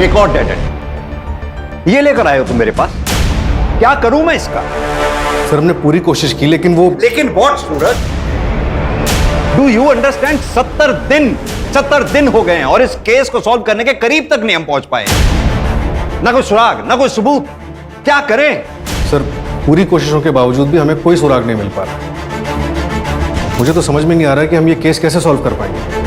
एक और dead and ये लेकर आए हो तुम मेरे पास। क्या करूं मैं इसका? सर हमने पूरी कोशिश की लेकिन what Suraj? Do you understand? 70 दिन हो गए हैं और इस केस को सॉल्व करने के करीब तक नहीं हम पहुंच पाए। ना कोई सुराग, ना कोई सबूत। क्या करें? सर पूरी कोशिशों के बावजूद भी हमें कोई सुराग नहीं मिल पा रहा। मुझे तो समझ में नहीं आ रहा कि हम ये केस कैसे सॉल्व कर पाएंगे।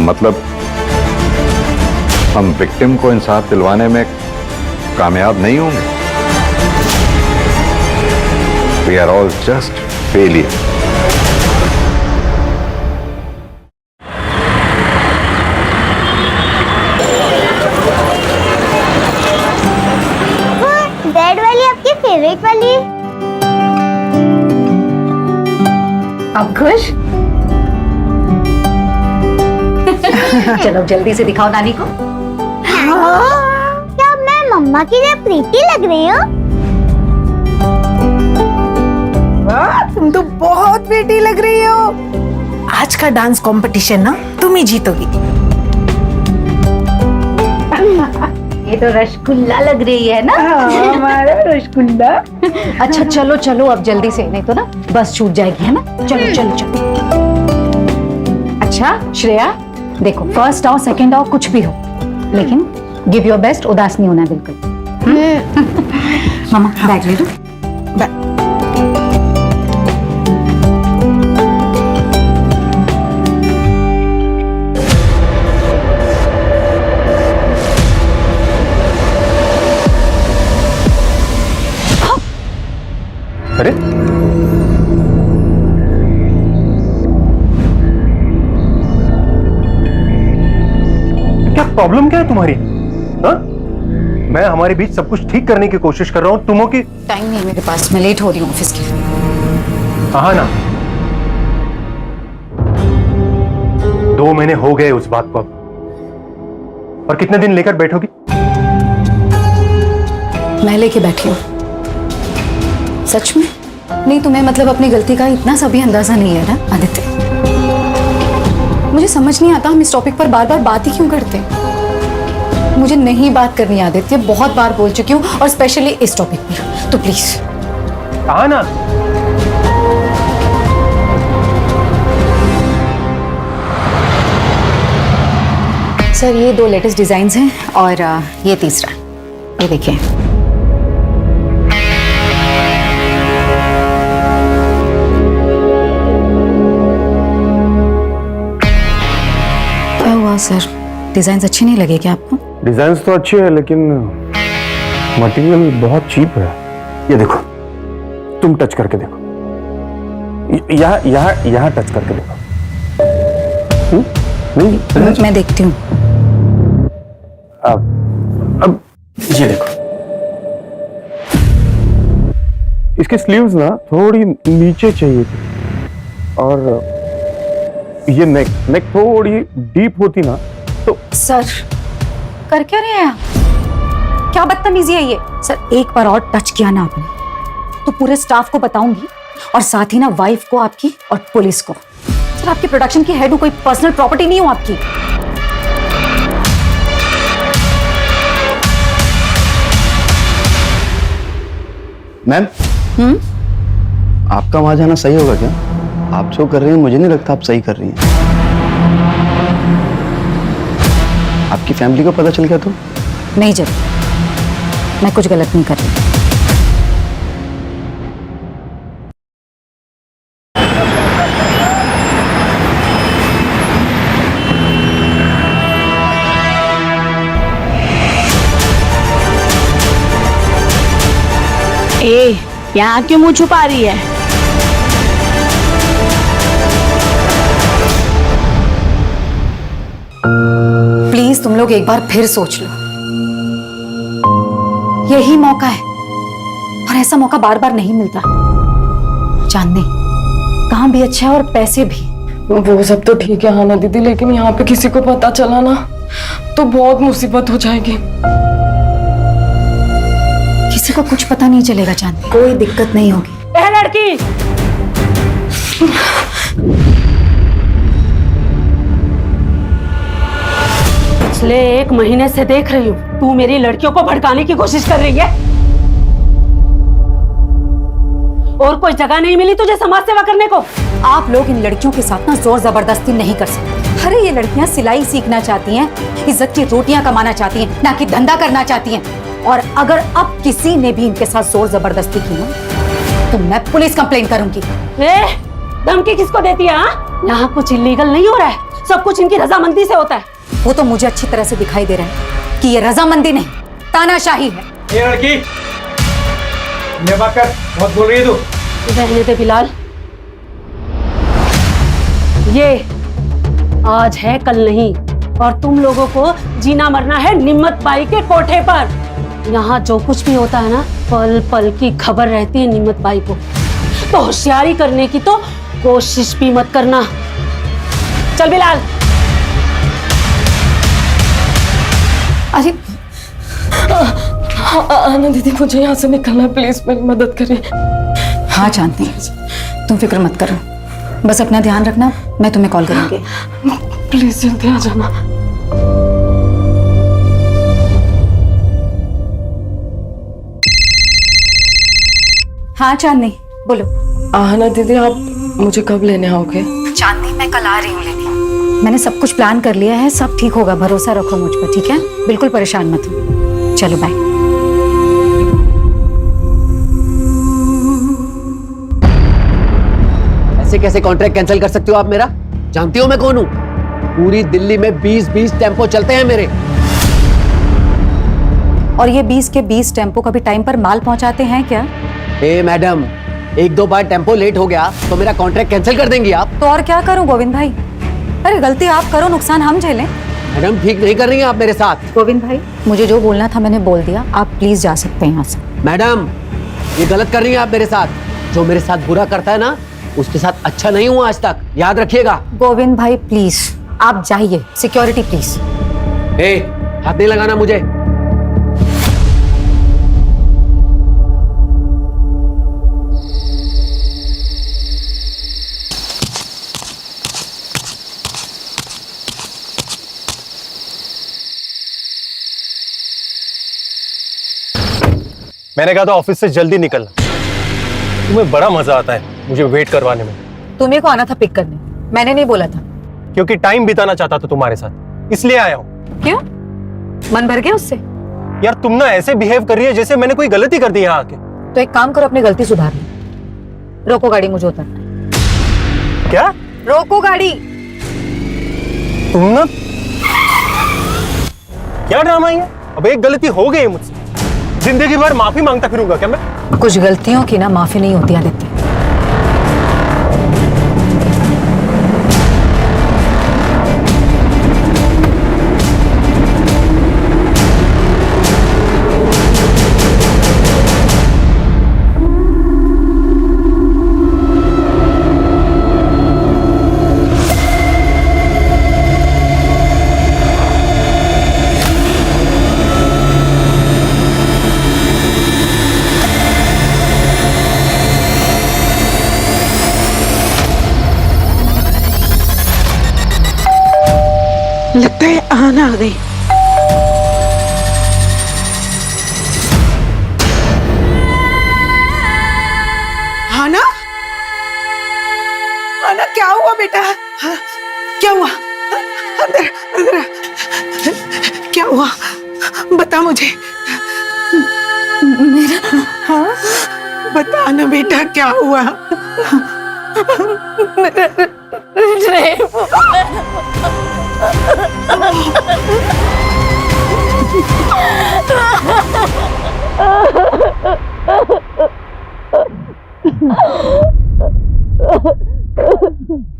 मतलब हम विक्टिम को इंसाफ दिलवाने में कामयाब नहीं होंगे। We are all just failure. Red वाली आपकी फेवरेट वाली? अब खुश? चलो जल्दी से दिखाओ नानी को। क्या मैं मम्मा की लिए प्रीति लग रही हूँ? तुम तो बहुत बेटी लग रही हो। आज का डांस कंपटीशन ना तुम ही जीतोगी। ये तो रसगुल्ला लग रही है ना? हमारा रसगुल्ला। अच्छा चलो चलो अब जल्दी से, नहीं तो ना बस छूट जाएगी, है ना? चलो चलो चलो। अच्छा श्रेया देखो, फर्स्ट आओ सेकंड आओ कुछ भी हो, लेकिन गिव योर बेस्ट, उदास नहीं होना बिल्कुल। मामा बैग ले लो। अरे क्या प्रॉब्लम क्या है तुम्हारी? हाँ? मैं हमारे बीच सब कुछ ठीक करने की कोशिश कर रहा हूँ, तुम हो कि टाइम नहीं मेरे पास, मैं लेट हो रही हूँ ऑफिस के लिए। हाँ ना, 2 महीने हो गए उस बात को अब, और कितने दिन लेकर बैठोगी? मैं लेके बैठी हूँ। सच में? नहीं तुम्हें मतलब अपनी गलती का इतना सा भी अंदाजा नहीं है ना आदित्य? मुझे समझ नहीं आता हम इस टॉपिक पर बार बार बात ही क्यों करते हैं। मुझे नहीं बात करनी आदित्य, बहुत बार बोल चुकी हूँ, और स्पेशली इस टॉपिक पर, तो प्लीज। कहा ना। सर ये 2 लेटेस्ट डिजाइन हैं और ये तीसरा, ये देखिए। क्या हुआ सर, डिजाइन अच्छे नहीं लगे क्या आपको? डिजाइन तो अच्छे है लेकिन मटेरियल बहुत चीप है। ये देखो, तुम टच करके देखो, यहाँ टच करके देखो। नहीं, मैं देखती हूँ। अब ये देखो, इसके स्लीव्स ना थोड़ी नीचे चाहिए थी, और ये नेक थोड़ी डीप होती ना तो। सर कर क्या रहे हैं आप? क्या बदतमीजी है ये? सर एक बार और टच किया ना आपने तो पूरे स्टाफ को बताऊंगी, और साथ ही ना वाइफ को आपकी और पुलिस को। सर आपकी प्रोडक्शन की हेड हूं, कोई पर्सनल प्रॉपर्टी नहीं हूं आपकी। मैम, आपका वहां जाना सही होगा क्या? आप जो कर रही हैं मुझे नहीं लगता आप सही कर रही हैं। आपकी फैमिली को पता चल गया तो? नहीं जब मैं कुछ गलत नहीं कर रही। ए, यहाँ क्यों मुंह छुपा रही है? प्लीज तुम लोग एक बार फिर सोच लो, यही मौका है, और ऐसा मौका बार बार नहीं मिलता। चांदनी काम भी अच्छा है और पैसे भी। वो सब तो ठीक है हाँ ना दीदी, लेकिन यहाँ पे किसी को पता चला ना तो बहुत मुसीबत हो जाएगी। किसी को कुछ पता नहीं चलेगा चांदनी, कोई दिक्कत नहीं होगी। ए लड़की, पिछले 1 महीने से देख रही हूँ तू मेरी लड़कियों को भड़काने की कोशिश कर रही है। और कोई जगह नहीं मिली तुझे समाज सेवा करने को? आप लोग इन लड़कियों के साथ ना जोर जबरदस्ती नहीं कर सकते। अरे ये लड़कियां सिलाई सीखना चाहती हैं, इज्जत की रोटियां कमाना चाहती हैं, ना कि धंधा करना चाहती हैं। और अगर अब किसी ने भी इनके साथ जोर जबरदस्ती की ना तो मैं पुलिस कंप्लेन करूंगी। धमकी किसको देती है? यहाँ कुछ इलीगल नहीं हो रहा है, सब कुछ इनकी रजामंदी से होता है। वो तो मुझे अच्छी तरह से दिखाई दे रहा है कि ये रजामंदी नहीं तानाशाही है। ये लड़की कर बहुत बोल रही है तू। रहने दे बिलाल, ये आज है कल नहीं, और तुम लोगों को जीना मरना है निम्मत बाई के कोठे पर। यहाँ जो कुछ भी होता है ना, पल पल की खबर रहती है निम्मत बाई को। तो होशियारी करने की तो कोशिश भी मत करना। चल बिलाल। अरे आना दीदी, मुझे यहाँ से निकलना है, प्लीज मेरी मदद करें। हाँ जानती, तुम फिक्र मत करो, बस अपना ध्यान रखना, मैं तुम्हें कॉल करूंगी। प्लीज जल्दी आ जाना। हाँ चांदनी बोलो। आना दीदी, आप मुझे कब लेने आओगे? चांदनी मैं कल आ रही हूँ लेने। मैंने सब कुछ प्लान कर लिया है, सब ठीक होगा, भरोसा रखो मुझ पर, ठीक है? बिल्कुल परेशान मत हो। चलो बाय। ऐसे कैसे कॉन्ट्रैक्ट कैंसिल कर सकती हो आप मेरा? जानती हो मैं कौन हूं? पूरी दिल्ली में 20-20 टेम्पो चलते हैं मेरे। और ये 20 के 20 टेम्पो कभी टाइम पर माल पहुंचाते हैं क्या? ए मैडम, 1-2 बार टेम्पो लेट हो गया तो मेरा कॉन्ट्रैक्ट कैंसिल कर देंगी आप? तो और क्या करूं गोविंद भाई? अरे गलती आप करो, नुकसान हम झेलें। मैडम ठीक नहीं कर रही हैं आप मेरे साथ। गोविंद भाई, मुझे जो बोलना था मैंने बोल दिया, आप प्लीज जा सकते हैं यहाँ से। मैडम ये गलत कर रही हैं आप मेरे साथ। जो मेरे साथ बुरा करता है ना, उसके साथ अच्छा नहीं हुआ आज तक, याद रखिएगा। गोविंद भाई प्लीज आप जाइए, सिक्योरिटी प्लीज। ए, हाथ नहीं लगाना मुझे। मैंने कहा था ऑफिस से जल्दी निकलना। तुम्हें बड़ा मजा आता है मुझे वेट करवाने में। तुम्हें को आना था पिक करने, मैंने नहीं बोला था। क्योंकि टाइम बिताना चाहता था तुम्हारे साथ, इसलिए आया हूँ। क्यों, मन भर गया उससे? यार तुम ना ऐसे बिहेव कर रही है जैसे मैंने कोई गलती कर दी यहाँ आके। तो एक काम करो, अपनी गलती सुधार लो। रोको गाड़ी, मुझे उतरना। क्या? रोको गाड़ी। तुम ना क्या ड्रामा है? अब एक गलती हो गई मुझसे, जिंदगी भर माफी मांगता फिरूंगा क्या मैं? कुछ गलतियों की ना माफी नहीं होती आदित्य। लगता है आना आ गई। आना, आना क्या हुआ बेटा? हाँ, क्या हुआ? अंदर अंदर क्या हुआ? बता मुझे। मेरा हाँ, बता ना बेटा क्या हुआ?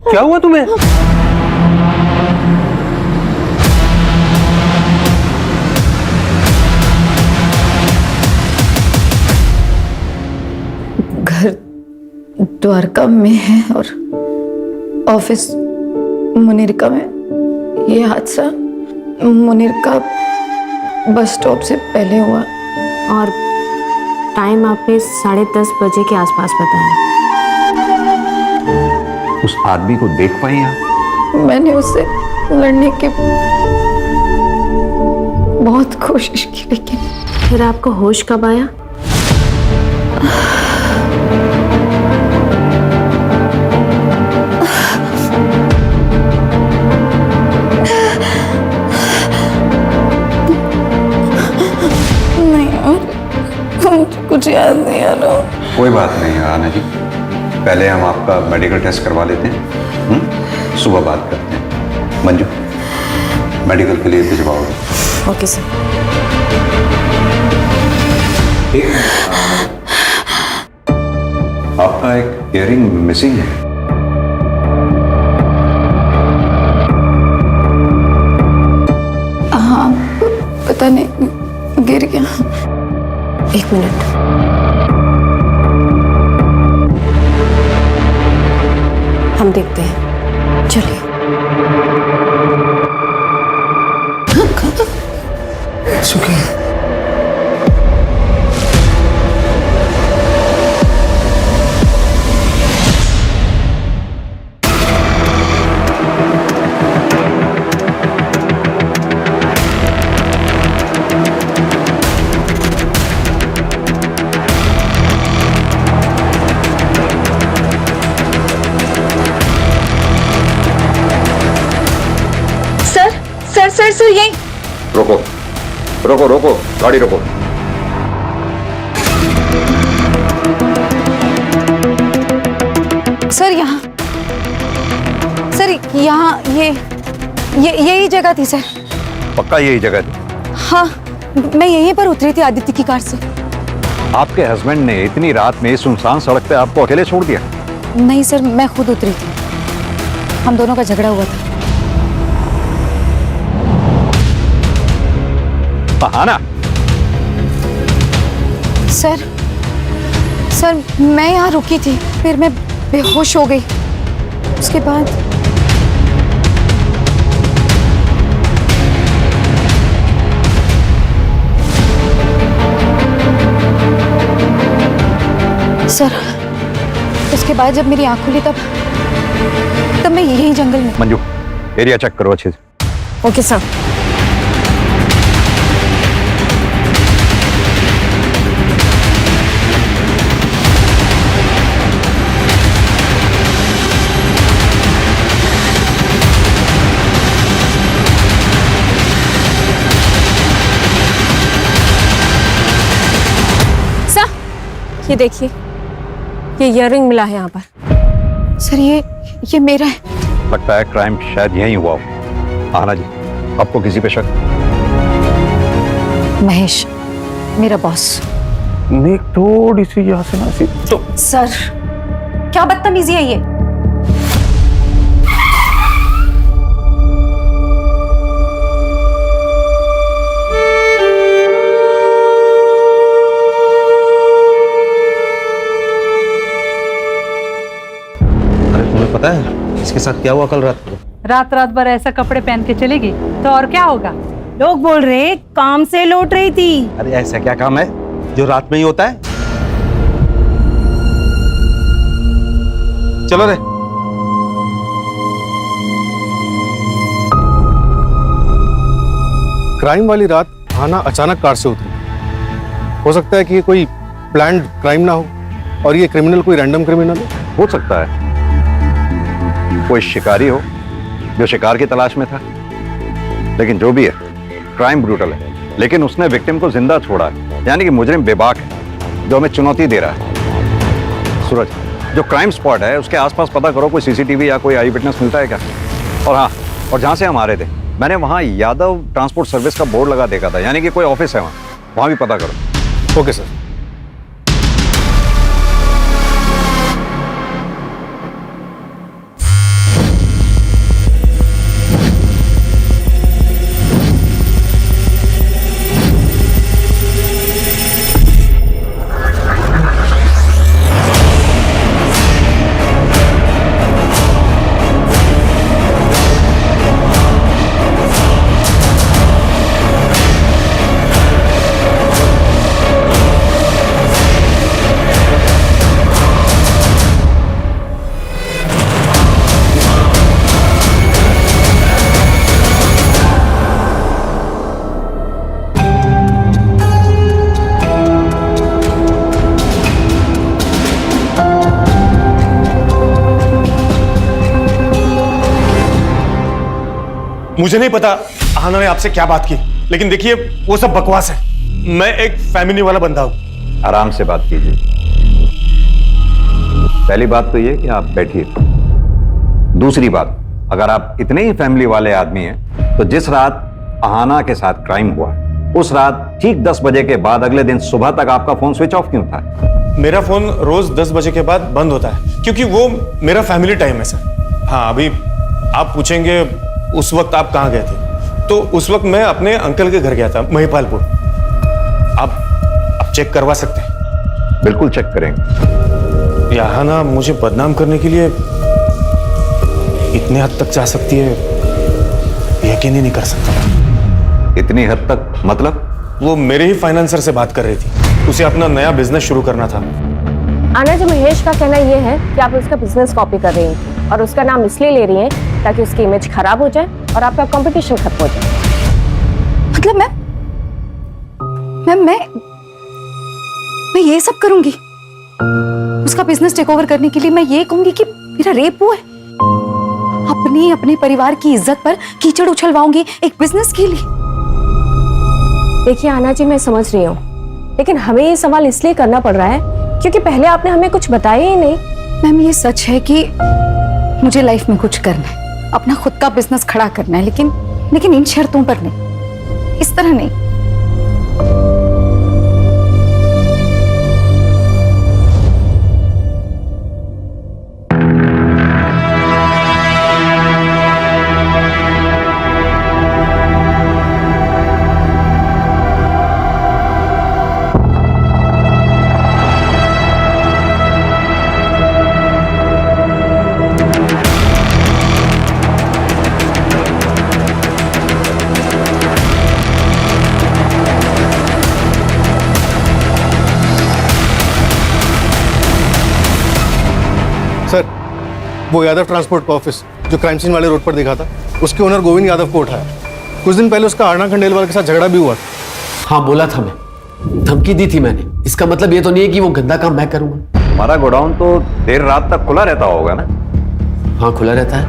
क्या हुआ तुम्हें? घर द्वारका में है और ऑफिस मुनीरका में। ये हादसा मुनीरका बस स्टॉप से पहले हुआ और टाइम आपने 10:30 बजे के आसपास बताया। उस आदमी को देख पाई आप? मैंने उससे लड़ने की बहुत कोशिश की, लेकिन फिर आपको होश कब आया? नहीं यार, मुझे कुछ याद नहीं आ रहा। कोई बात नहीं आना जी, पहले हम आपका मेडिकल टेस्ट करवा लेते हैं, सुबह बात करते हैं। मंजू, मेडिकल के लिए भिजवाओगे? Okay sir. आपका एक इयरिंग मिसिंग है। हाँ, पता नहीं गिर गया। 1 मिनट। हम देखते हैं, चलिए। सुखी, सर यही। रोको रोको रोको, गाड़ी रोको। सर यहाँ, सर यहाँ ये यही जगह थी सर। पक्का यही जगह थी? हाँ, मैं यहीं पर उतरी थी आदित्य की कार से। आपके हस्बैंड ने इतनी रात में सुनसान सड़क पे आपको अकेले छोड़ दिया? नहीं सर, मैं खुद उतरी थी, हम दोनों का झगड़ा हुआ था। बहाना? सर मैं यहाँ रुकी थी, फिर मैं बेहोश हो गई। उसके बाद सर, उसके बाद जब मेरी आंख खुली तब मैं यही जंगल में। मंजू, एरिया चेक करो अच्छे से। Okay sir. ये देखिए, ये इयररिंग मिला है यहाँ पर। सर ये मेरा है। लगता है क्राइम शायद यहीं हुआ हो। आना जी, आपको किसी पे शक? महेश, मेरा बॉस। नेक थोड़ी सी यहाँ से ना सी तो। सर, क्या बदतमीजी है ये? पता है इसके साथ क्या हुआ कल रात को? रात भर ऐसा कपड़े पहन के चलेगी तो और क्या होगा? लोग बोल रहे काम से लौट रही थी। अरे ऐसा क्या काम है जो रात में ही होता है? चलो रे। क्राइम वाली रात आना अचानक कार से उतरी। हो सकता है कि ये कोई प्लान्ड क्राइम ना हो और ये क्रिमिनल कोई रैंडम क्रिमिनल हो सकता है कोई शिकारी हो जो शिकार की तलाश में था। लेकिन जो भी है, क्राइम ब्रूटल है, लेकिन उसने विक्टिम को जिंदा छोड़ा है, यानी कि मुजरिम बेबाक है जो हमें चुनौती दे रहा है। सूरज, जो क्राइम स्पॉट है उसके आसपास पता करो, कोई सीसीटीवी या कोई आई विटनेस मिलता है क्या? और हाँ, और जहाँ से हम आ रहे थे मैंने वहाँ यादव ट्रांसपोर्ट सर्विस का बोर्ड लगा देखा था, यानी कि कोई ऑफिस है वहाँ भी पता करो। Okay sir. मुझे नहीं पता आहाना ने आपसे क्या बात की, लेकिन देखिए वो सब बकवास है। मैं एक फैमिली वाला बंदा हूं। आराम से बात कीजिए। पहली बात तो ये कि आप बैठिए। दूसरी बात, अगर आप इतने ही फैमिली वाले आदमी हैं तो जिस रात आहाना के साथ क्राइम हुआ उस रात ठीक 10 बजे के बाद अगले दिन सुबह तक आपका फोन स्विच ऑफ क्यों था? मेरा फोन रोज 10 बजे के बाद बंद होता है क्योंकि वो मेरा फैमिली टाइम है सर। हाँ, अभी आप पूछेंगे उस वक्त आप कहाँ गए थे, तो उस वक्त मैं अपने अंकल के घर गया था, महिपालपुर। आप चेक करवा सकते हैं। बिल्कुल चेक करेंगे। आहाना मुझे बदनाम करने के लिए इतने हद तक जा सकती है, यकीन ही नहीं कर सकता। इतनी हद तक मतलब? वो मेरे ही फाइनेंसर से बात कर रही थी, उसे अपना नया बिजनेस शुरू करना था। आना जी, महेश का कहना ये है कि आप उसका बिजनेस कॉपी कर रही हैं और उसका नाम इसलिए ले रही हैं ताकि उसकी इमेज खराब हो जाए और आपका कंपटीशन खत्म हो जाए। मतलब मैं ये सब करूंगी? उसका बिजनेस टेक ओवर करने के लिए मैं ये कहूंगी कि मेरा रेप हुआ है? अपने परिवार की इज्जत पर कीचड़ उछलवाऊंगी एक बिजनेस के लिए? देखिए आना जी, मैं समझ रही हूँ, लेकिन हमें ये सवाल इसलिए करना पड़ रहा है क्योंकि पहले आपने हमें कुछ बताया ही नहीं। मैम, ये सच है कि मुझे लाइफ में कुछ करना है, अपना खुद का बिजनेस खड़ा करना है, लेकिन इन शर्तों पर नहीं, इस तरह नहीं। सर, वो यादव ट्रांसपोर्ट का ऑफिस जो क्राइम सीन वाले रोड पर देखा था, उसके ओनर गोविंद यादव को उठाया। कुछ दिन पहले उसका आरना खंडेलवाल के साथ झगड़ा भी हुआ था। हाँ, बोला था, मैं धमकी दी थी मैंने। इसका मतलब ये तो नहीं है कि वो गंदा काम मैं करूंगा। हमारा गोडाउन तो देर रात तक खुला रहता होगा ना? हाँ, खुला रहता है।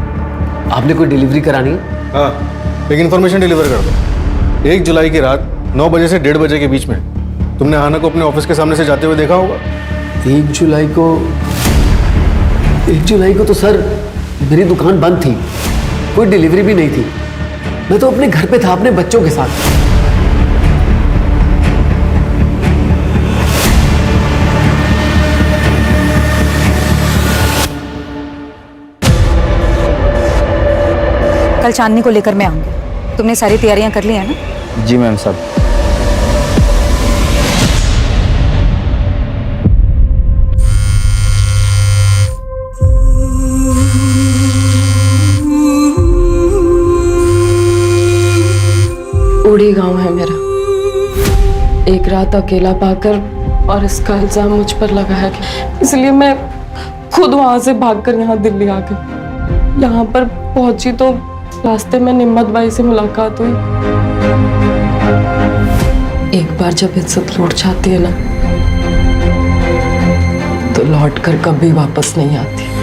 आपने कोई डिलीवरी करानी है? हाँ, एक इन्फॉर्मेशन डिलीवर कर दो। 1 जुलाई की रात 9 बजे से 1:30 बजे के बीच में तुमने आहाना को अपने ऑफिस के सामने से जाते हुए देखा होगा। 1 जुलाई को तो सर मेरी दुकान बंद थी, कोई डिलीवरी भी नहीं थी। मैं तो अपने घर पे था अपने बच्चों के साथ। कल चांदनी को लेकर मैं आऊंगी। तुमने सारी तैयारियां कर ली है ना? जी मैम साहब। उड़ी गांव है मेरा, एक रात अकेला पाकर और इसका इल्जाम मुझ पर लगाया गया, इसलिए मैं खुद वहां से भागकर यहाँ दिल्ली आ गई। यहाँ पर पहुंची तो रास्ते में निम्मत बाई से मुलाकात हुई। एक बार जब इज्जत लौट जाती है ना, तो लौट कर कभी वापस नहीं आती।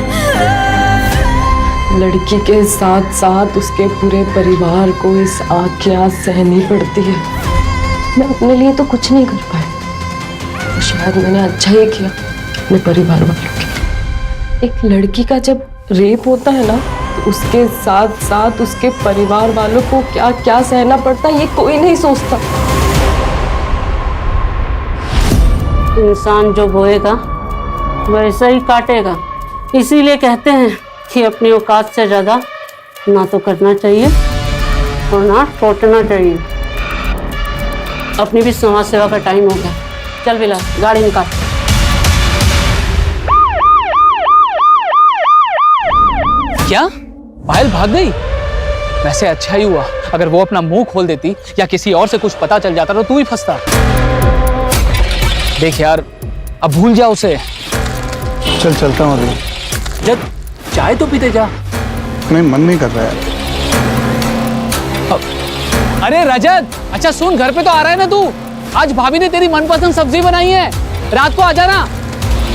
लड़की के साथ साथ उसके पूरे परिवार को इस आग की आग सहनी पड़ती है। मैं अपने लिए तो कुछ नहीं कर पाई, तो शायद मैंने अच्छा ही किया अपने परिवार वालों के। एक लड़की का जब रेप होता है ना, तो उसके साथ साथ उसके परिवार वालों को क्या क्या सहना पड़ता है, ये कोई नहीं सोचता। इंसान जो बोएगा वैसा ही काटेगा। इसीलिए कहते हैं कि अपनी औकात से ज्यादा ना तो करना चाहिए और ना सोचना चाहिए। अपनी भी समाज सेवा का टाइम हो गया। चल बिला, गाड़ी निकाल। क्या पायल भाग गई? वैसे अच्छा ही हुआ, अगर वो अपना मुंह खोल देती या किसी और से कुछ पता चल जाता तो तू ही फंसता। देख यार, अब भूल जा उसे। चल चलता हूँ अभी। जब चाय तो पीते जा। नहीं, मन नहीं कर रहा है। अरे रजत, अच्छा सुन, घर पे तो आ रहा है ना तू? आज भाभी ने तेरी मनपसंद सब्जी बनाई है, रात को आ जाना।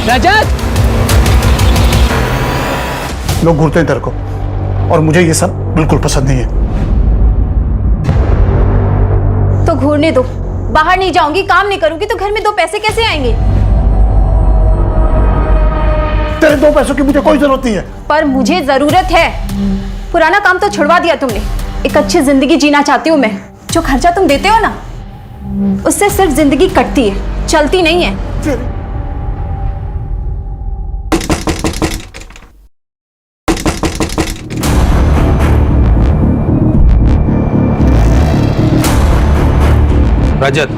रजत, लोग घूरते हैं तेरे को, और मुझे ये सब बिल्कुल पसंद नहीं है। घूरने दो। बाहर नहीं जाऊंगी, काम नहीं करूंगी तो घर में 2 पैसे कैसे आएंगे? तेरे 2 पैसों की मुझे कोई जरूरत नहीं है। पर मुझे जरूरत है। पुराना काम तो छुड़वा दिया तुमने। एक अच्छी जिंदगी जीना चाहती हूँ मैं। जो खर्चा तुम देते हो ना, उससे सिर्फ जिंदगी कटती है, चलती नहीं है। रजत।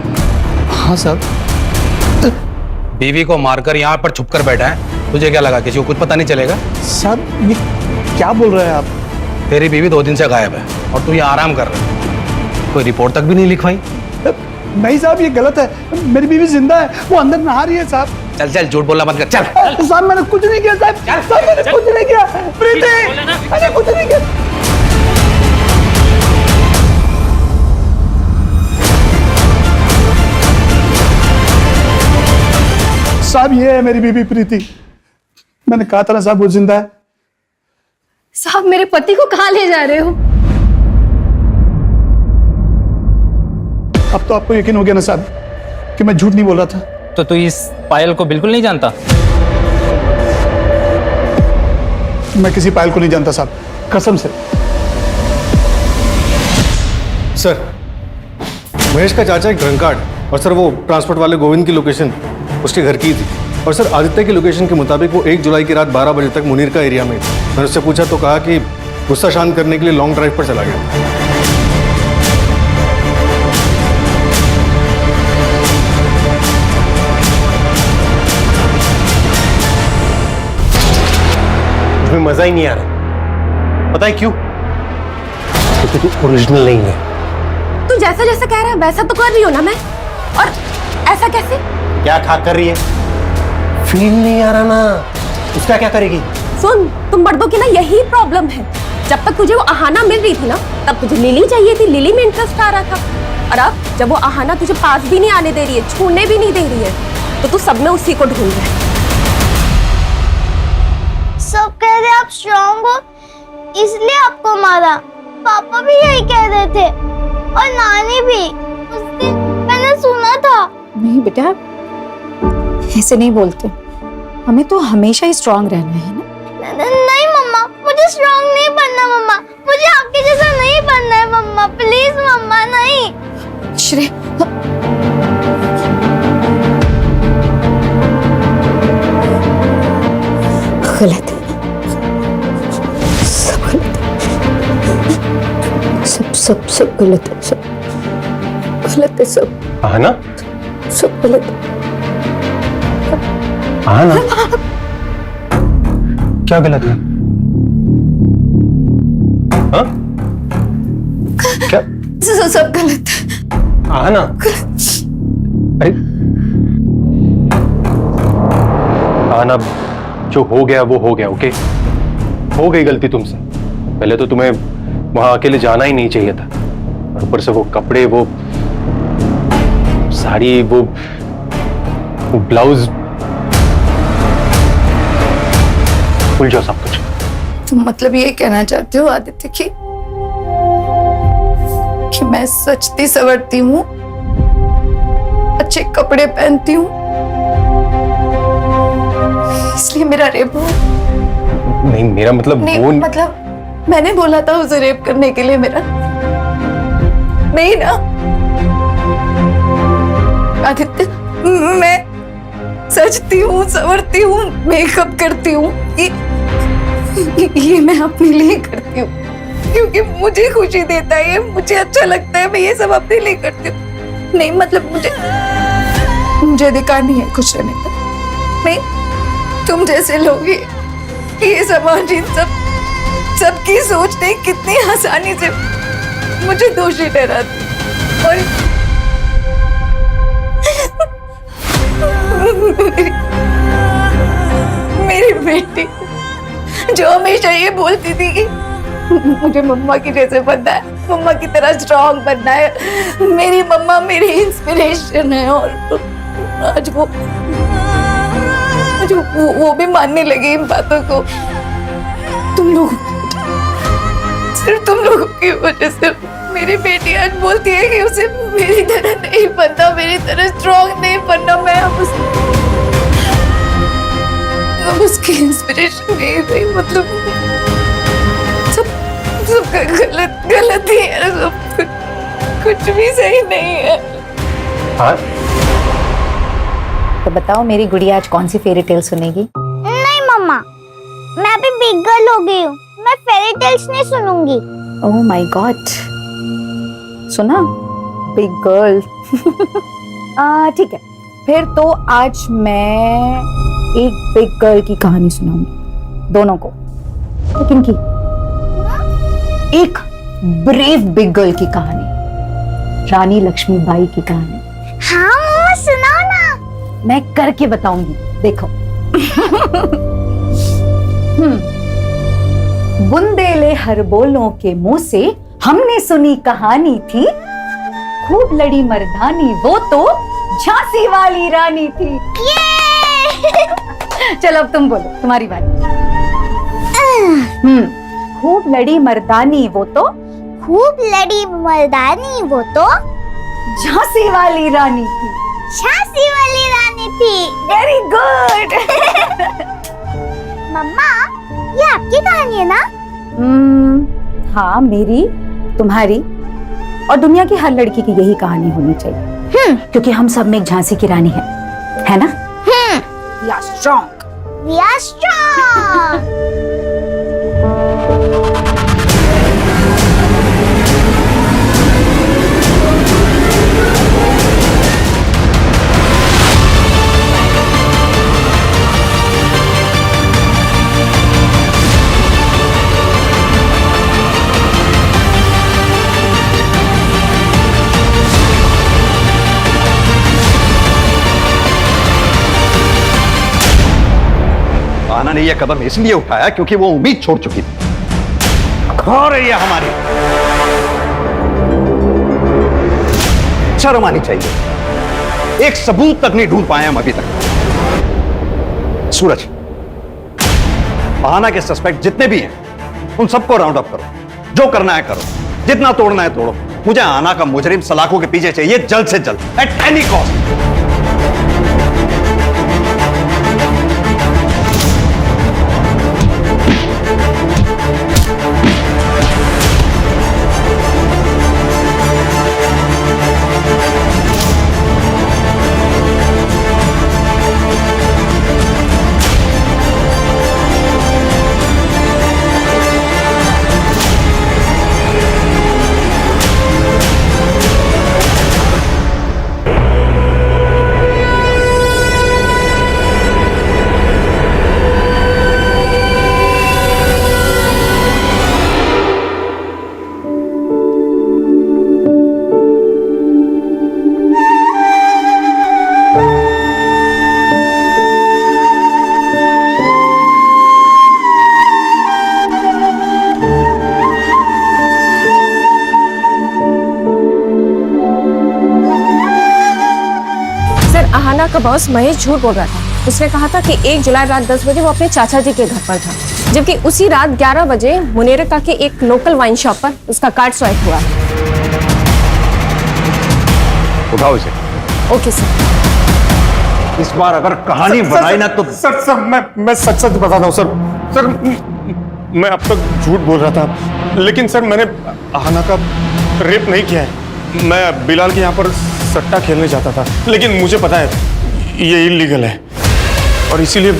हाँ सर। बीवी को मारकर यहाँ पर छुपकर बैठा है, तुझे क्या लगा किसी को कुछ पता नहीं चलेगा? सर ये क्या बोल रहे हैं आप? तेरी बीवी 2 दिन से गायब है और तू यहाँ आराम कर रहा है। कोई रिपोर्ट तक भी नहीं लिखवाई? नहीं साहब, ये गलत है। मेरी बीवी जिंदा है, वो अंदर नहा रही है साहब। चल चल, झूठ बोलना बंद कर, चल। साहब मैंने कुछ नहीं किया साहब। साहब मैंने कुछ नहीं किया। प्रीति, मैंने कुछ नहीं किया। साहब ये है मेरी बीबी प्रीति। मैंने कहा था ना साहब वो जिंदा है। साहब मेरे पति को कहाँ ले जा रहे हो? अब तो आपको यकीन हो गया ना साहब कि मैं झूठ नहीं बोल रहा था। तो तू इस पायल को बिल्कुल नहीं जानता? मैं किसी पायल को नहीं जानता साहब, कसम से। सर, महेश का चाचा एक ड्रंकार्ड है और सर वो ट्रांसपोर्ट वाले गोविंद की लोकेशन उसके घर की थी। और सर आदित्य की लोकेशन के मुताबिक वो 1 जुलाई की रात 12 बजे तक मुनीर का एरिया में थी। मैंने उससे पूछा तो कहा कि गुस्सा शांत करने के लिए लॉन्ग ड्राइव पर चला गया। उसमें मजा ही नहीं आ रहा। पता है क्यों? क्योंकि तू ओरिजिनल नहीं है। तू जैसा जैसा कह रहा है वैसा तो कर रही हो ना मैं। और ऐसा कैसे? क्या खा कर रही है? फील नहीं आ रहा ना, उसका क्या करेगी? सुन, तुम मर्दों की ना यही प्रॉब्लम है। जब तक तुझे वो आहाना मिल रही थी ना, तब तुझे लिली चाहिए थी, लिली में इंटरेस्ट आ रहा था। और अब जब वो आहाना तुझे पास भी नहीं आने दे रही है, छूने भी नहीं दे रही है, तो तू सब में उसी को ढूंढ रहा है। सब कह रहे आप स्ट्रॉन्ग हो इसलिए आपको मारा। पापा भी यही कह रहे थे और नानी भी। उस दिन मैंने सुना था। नहीं बेटा, ऐसे नहीं बोलते। हमें तो हमेशा ही स्ट्रांग रहना है ना। नहीं मम्मा, मुझे स्ट्रांग नहीं बनना मम्मा। मुझे आपके जैसा नहीं बनना है मम्मा। प्लीज मम्मा, नहीं। श्रेय, गलत है, सब गलत है, सब गलत है, सब गलत है, सब। हाँ ना? सब गलत है। हाँ ना? क्या गलत है? हाँ? क्या? सब गलत है। हाँ ना? अरे हाँ ना, जो हो गया वो हो गया। ओके, हो गई गलती तुमसे। पहले तो तुम्हें वहां अकेले जाना ही नहीं चाहिए था। और ऊपर से वो कपड़े, वो साड़ी, वो ब्लाउज, भूल जाओ सब कुछ। तुम मतलब ये कहना चाहते हो आदित्य कि मैं सजती संवरती हूँ, अच्छे कपड़े पहनती हूँ, इसलिए मेरा रेप हुआ? नहीं, मेरा मतलब नहीं, वो मतलब मैंने बोला था उसे रेप करने के लिए मेरा? नहीं ना आदित्य, मैं सजती हूँ, संवरती हूँ, मेकअप करती हूँ, ये मैं अपने लिए करती हूँ क्योंकि मुझे खुशी देता है, मुझे अच्छा लगता है, मैं ये सब अपने लिए करती हूँ। नहीं मतलब मुझे अधिकार नहीं है खुश रहने का। नहीं, तुम जैसे लोग ये समाज इन सबकी सोचने कितनी आसानी से मुझे दोषी ठहराती और मेरी बेटी जो हमेशा ये बोलती थी कि मुझे मम्मा की जैसे बनना है, मम्मा की तरह स्ट्रांग बनना है, मेरी मम्मा मेरी इंस्पिरेशन है, और आज वो भी मानने लगी इन बातों को। तुम लोगों सिर्फ तुम लोगों की वजह से मेरी बेटी आज बोलती है कि उसे मेरी तरह नहीं बनना, मेरी तरह स्ट्रॉन्ग नहीं बनना। मैं अब उसकी इंस्पिरेशन नहीं हुई। मतलब सब गलत ही है, सब कुछ भी सही नहीं है। हाँ? तो बताओ मेरी गुड़िया आज कौन सी फेरी टेल सुनेगी? नहीं मम्मा, मैं अभी बिग गर्ल हो गई हूँ, मैं फेरी टेल्स नहीं सुनूंगी। ओह माय गॉड, सुना बिग गर्ल। ठीक है, फिर तो आज मैं एक बिग गर्ल की कहानी सुनाऊंगी दोनों को। लेकिन की एक ब्रेव बिग गर्ल की कहानी, रानी लक्ष्मीबाई की कहानी। हाँ मम्मा सुनाओ ना। मैं करके बताऊंगी, देखो। बुंदेले हर बोलों के मुंह से हमने सुनी कहानी थी, खूब लड़ी मर्दानी वो तो झांसी वाली रानी थी। चलो अब तुम बोलो, तुम्हारी बारी। खूब लड़ी मर्दानी वो तो, खूब लड़ी मर्दानी वो तो झांसी वाली रानी थी। झांसी वाली रानी थी। Very good. मम्मा ये आपकी कहानी है ना? हाँ, मेरी, तुम्हारी और दुनिया की हर लड़की की यही कहानी होनी चाहिए। क्योंकि हम सब में एक झांसी की रानी है ना? We are strong. We are strong. आना ने यह कदम इसलिए उठाया क्योंकि वो उम्मीद छोड़ चुकी थी। खा रही है हमारी, शर्म आनी चाहिए। एक सबूत तक नहीं ढूंढ पाए हम अभी तक। सूरज, आना के सस्पेक्ट जितने भी हैं उन सबको राउंड अप करो, जो करना है करो, जितना तोड़ना है तोड़ो। मुझे आना का मुजरिम सलाखों के पीछे चाहिए जल्द से जल्द, एट एनी कॉस्ट। अहाना का बॉस महेश झूठ बोल रहा था। उसने कहा था कि 1 जुलाई रात 10 बजे वो अपने चाचा जी के घर पर था, जबकि उसी रात 11 बजे मुनेरका के एक लोकल वाइन शॉप पर उसका कार्ड स्वाइप हुआ। उठाओ इसे। Okay sir. इस बार अगर कहानी बनाई ना तो सर मैं सच बता रहा हूँ सर। मैं अब तक झूठ बोल रहा था, लेकिन सर मैंने अहाना का रेप नहीं किया है। मैं बिलाल के यहाँ पर सट्टा खेलने जाता था, लेकिन मुझे पता है ये इलीगल है और इसीलिए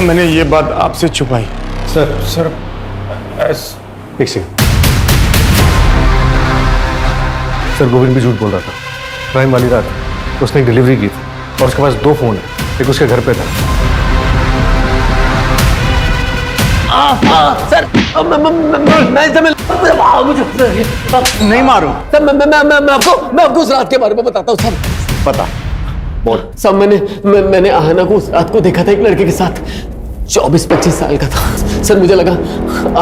मैंने ये बात आपसे छुपाई। सर एक सेकंड। सर गोविंद भी झूठ बोल रहा था। क्राइम वाली रात उसने एक डिलीवरी की थी और उसके पास 2 फोन है, एक उसके घर पे था। सर नहीं मारूं। सर मैं आपको उस रात के बारे में बताता हूँ सर। पता बोल। सब मैंने अहाना को उस रात को देखा था एक लड़के के साथ, 24-25 साल का था। सर मुझे लगा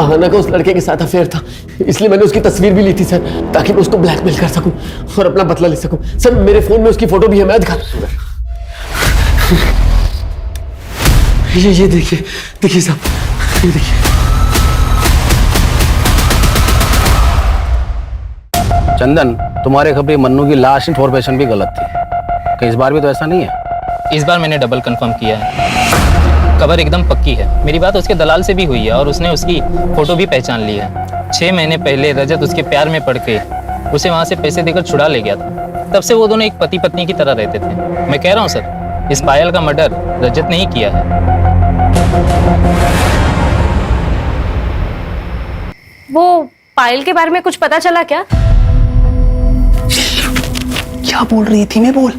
अहाना का उस लड़के के साथ अफेयर था, इसलिए मैंने उसकी तस्वीर भी ली थी सर, ताकि मैं उसको ब्लैकमेल कर सकूं और अपना बदला ले सकूं। सर मेरे फोन में उसकी फोटो भी है, मैं दिखा। ये देखिए साहब, ये देखिए। चंदन, तुम्हारे खबरी मन्नू की लास्ट इन्फॉर्मेशन भी गलत थी। कहीं इस बार भी तो ऐसा नहीं है? इस बार मैंने डबल कंफर्म किया है, खबर एकदम पक्की है। मेरी बात उसके दलाल से भी हुई है और उसने उसकी फोटो भी पहचान ली है। 6 महीने पहले रजत उसके प्यार में पड़ के उसे वहां से पैसे देकर छुड़ा ले गया था। तब से वो दोनों एक पति पत्नी की तरह रहते थे। मैं कह रहा हूँ सर, इस पायल का मर्डर रजत ने ही किया है। वो पायल के बारे में कुछ पता चला क्या? क्या बोल रही थी? मैं बोल,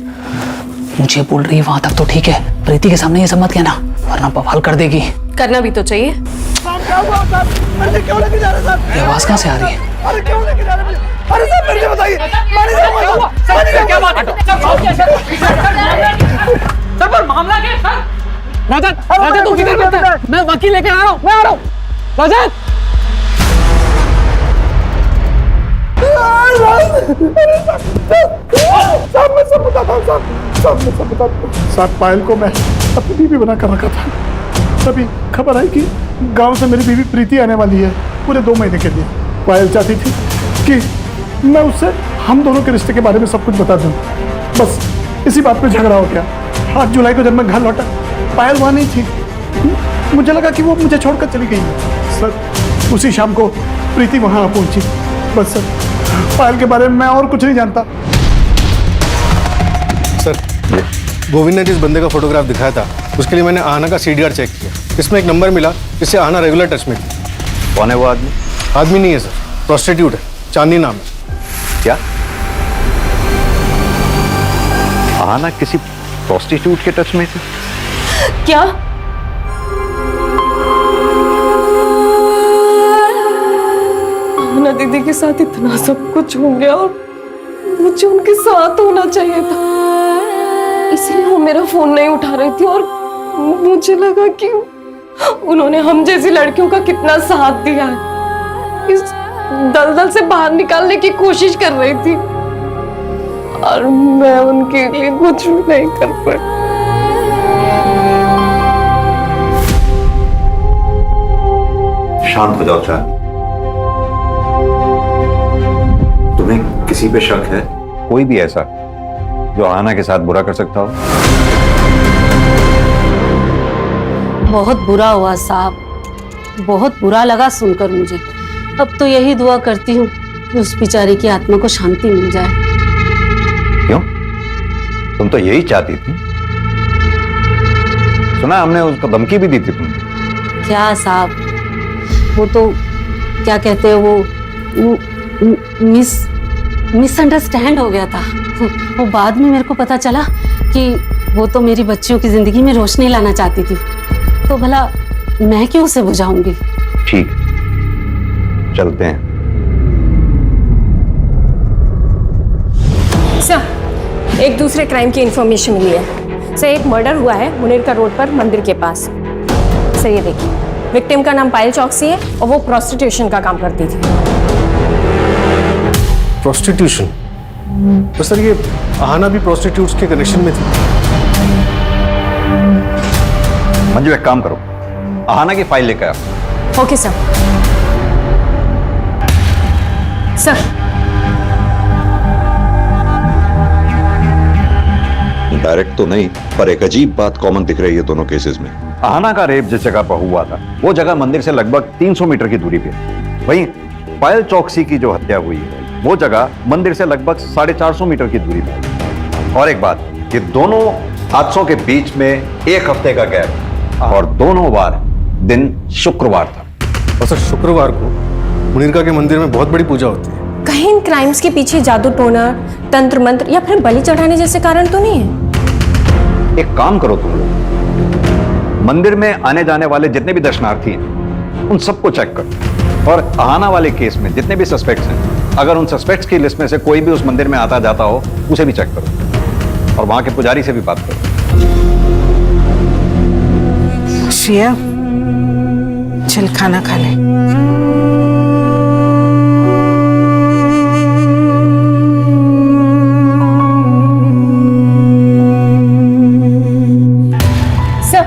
मुझे बोल रही है वहां तक तो ठीक है, प्रीति के सामने ये सब मत कहना वरना बवाल कर देगी। करना भी तो चाहिए। ये आवाज कहाँ से आ रही है? अरे क्यों लेके जा रहे हैं? अरे सर मेरे को बताइए, क्या बात है? सर पर मामला क्या है सर? रजत, रजत तू किधर रहता है? मैं वकील लेके आ रहा हूँ, मैं आ रहा हूँ। रजत! साहब पायल को मैं अपनी बीवी बना कर रखा था। तभी खबर आई कि गांव से मेरी बीवी प्रीति आने वाली है पूरे 2 महीने के लिए। पायल चाहती थी कि मैं उससे हम दोनों के रिश्ते के बारे में सब कुछ बता दूं। बस इसी बात पे झगड़ा हो गया। 8 जुलाई को जब मैं घर लौटा, पायल वहाँ नहीं थी। मुझे लगा कि वो मुझे छोड़कर चली गई है। सर उसी शाम को प्रीति वहाँ आ पहुंची। बस सर, पायल के बारे में मैं और कुछ नहीं जानता। सर, गोविंद ने जिस बंदे का फोटोग्राफ दिखाया था उसके लिए मैंने आहना का CDR चेक किया। इसमें एक नंबर मिला जिससे आहना रेगुलर टच में थी। कौन है वो आदमी? आदमी नहीं है सर, प्रोस्टिट्यूट है, चांदनी नाम है। क्या आहना किसी प्रोस्टिट्यूट के टच में थी? क्या? आहना दीदी के साथ इतना सब कुछ हो गया और मुझे उनके साथ होना चाहिए था, इसलिए वो मेरा फोन नहीं उठा रही थी। और मुझे लगा कि उन्होंने हम जैसी लड़कियों का कितना साथ दिया है, इस दलदल से बाहर निकालने की कोशिश कर रही थी और मैं उनके लिए कुछ भी नहीं कर पाई। शांत हो जाओ चांद। तुम्हें किसी पे शक है? कोई भी ऐसा जो आहना के साथ बुरा कर सकता हो? बहुत बुरा हुआ साहब, बहुत बुरा लगा सुनकर मुझे। अब तो यही दुआ करती हूँ कि उस बेचारी की आत्मा को शांति मिल जाए। क्यों? तुम तो यही चाहती थी। सुना हमने उसको धमकी भी दी थी तुमने। क्या साहब, वो तो क्या कहते हैं वो मिसअंडरस्टैंड हो गया था। वो बाद में मेरे को पता चला कि वो तो मेरी बच्चियों की जिंदगी में रोशनी लाना चाहती थी, तो भला मैं क्यों उसे बुझाऊंगी। ठीक, चलते हैं। सर, एक दूसरे क्राइम की इंफॉर्मेशन मिली है। सर, एक मर्डर हुआ है मुनीर का रोड पर मंदिर के पास। सर ये देखिए, विक्टिम का नाम पायल चौकसी है और वो प्रोस्टिट्यूशन का काम करती थी। प्रोस्टिट्यूशन? तो सर ये आहना भी प्रोस्टिट्यूट्स के कनेक्शन में थी। मंजू एक काम करो, आहना की फाइल लेकर आओ। Okay sir. सर, डायरेक्ट तो नहीं, पर एक अजीब बात कॉमन दिख रही है दोनों केसेस में। आहना का रेप जिस जगह पर हुआ था वो जगह मंदिर से लगभग 300 मीटर की दूरी पे। वहीं पायल चौकसी की जो हत्या हुई है वो जगह मंदिर से लगभग 450 मीटर की दूरी पे। और एक बात, ये दोनों हादसों के बीच में 1 हफ्ते का गैप और दोनों बार दिन शुक्रवार था। और सर शुक्रवार को मुनीरका के मंदिर में बहुत बड़ी पूजा होती है। कहीं इन क्राइम्स के पीछे जादू टोना, तंत्र मंत्र या फिर बलि चढ़ाने जैसे कारण तो नहीं है? एक काम करो तुम लोग, मंदिर में आने जाने वाले जितने भी दर्शनार्थी हैं उन सबको चेक करो, और आहना वाले केस में जितने भी सस्पेक्ट्स हैं अगर उन सस्पेक्ट्स की लिस्ट में से कोई भी उस मंदिर में आता जाता हो उसे भी चेक करो, और वहां के पुजारी से भी बात करो। श्रेया, चल खाना खा ले। सर,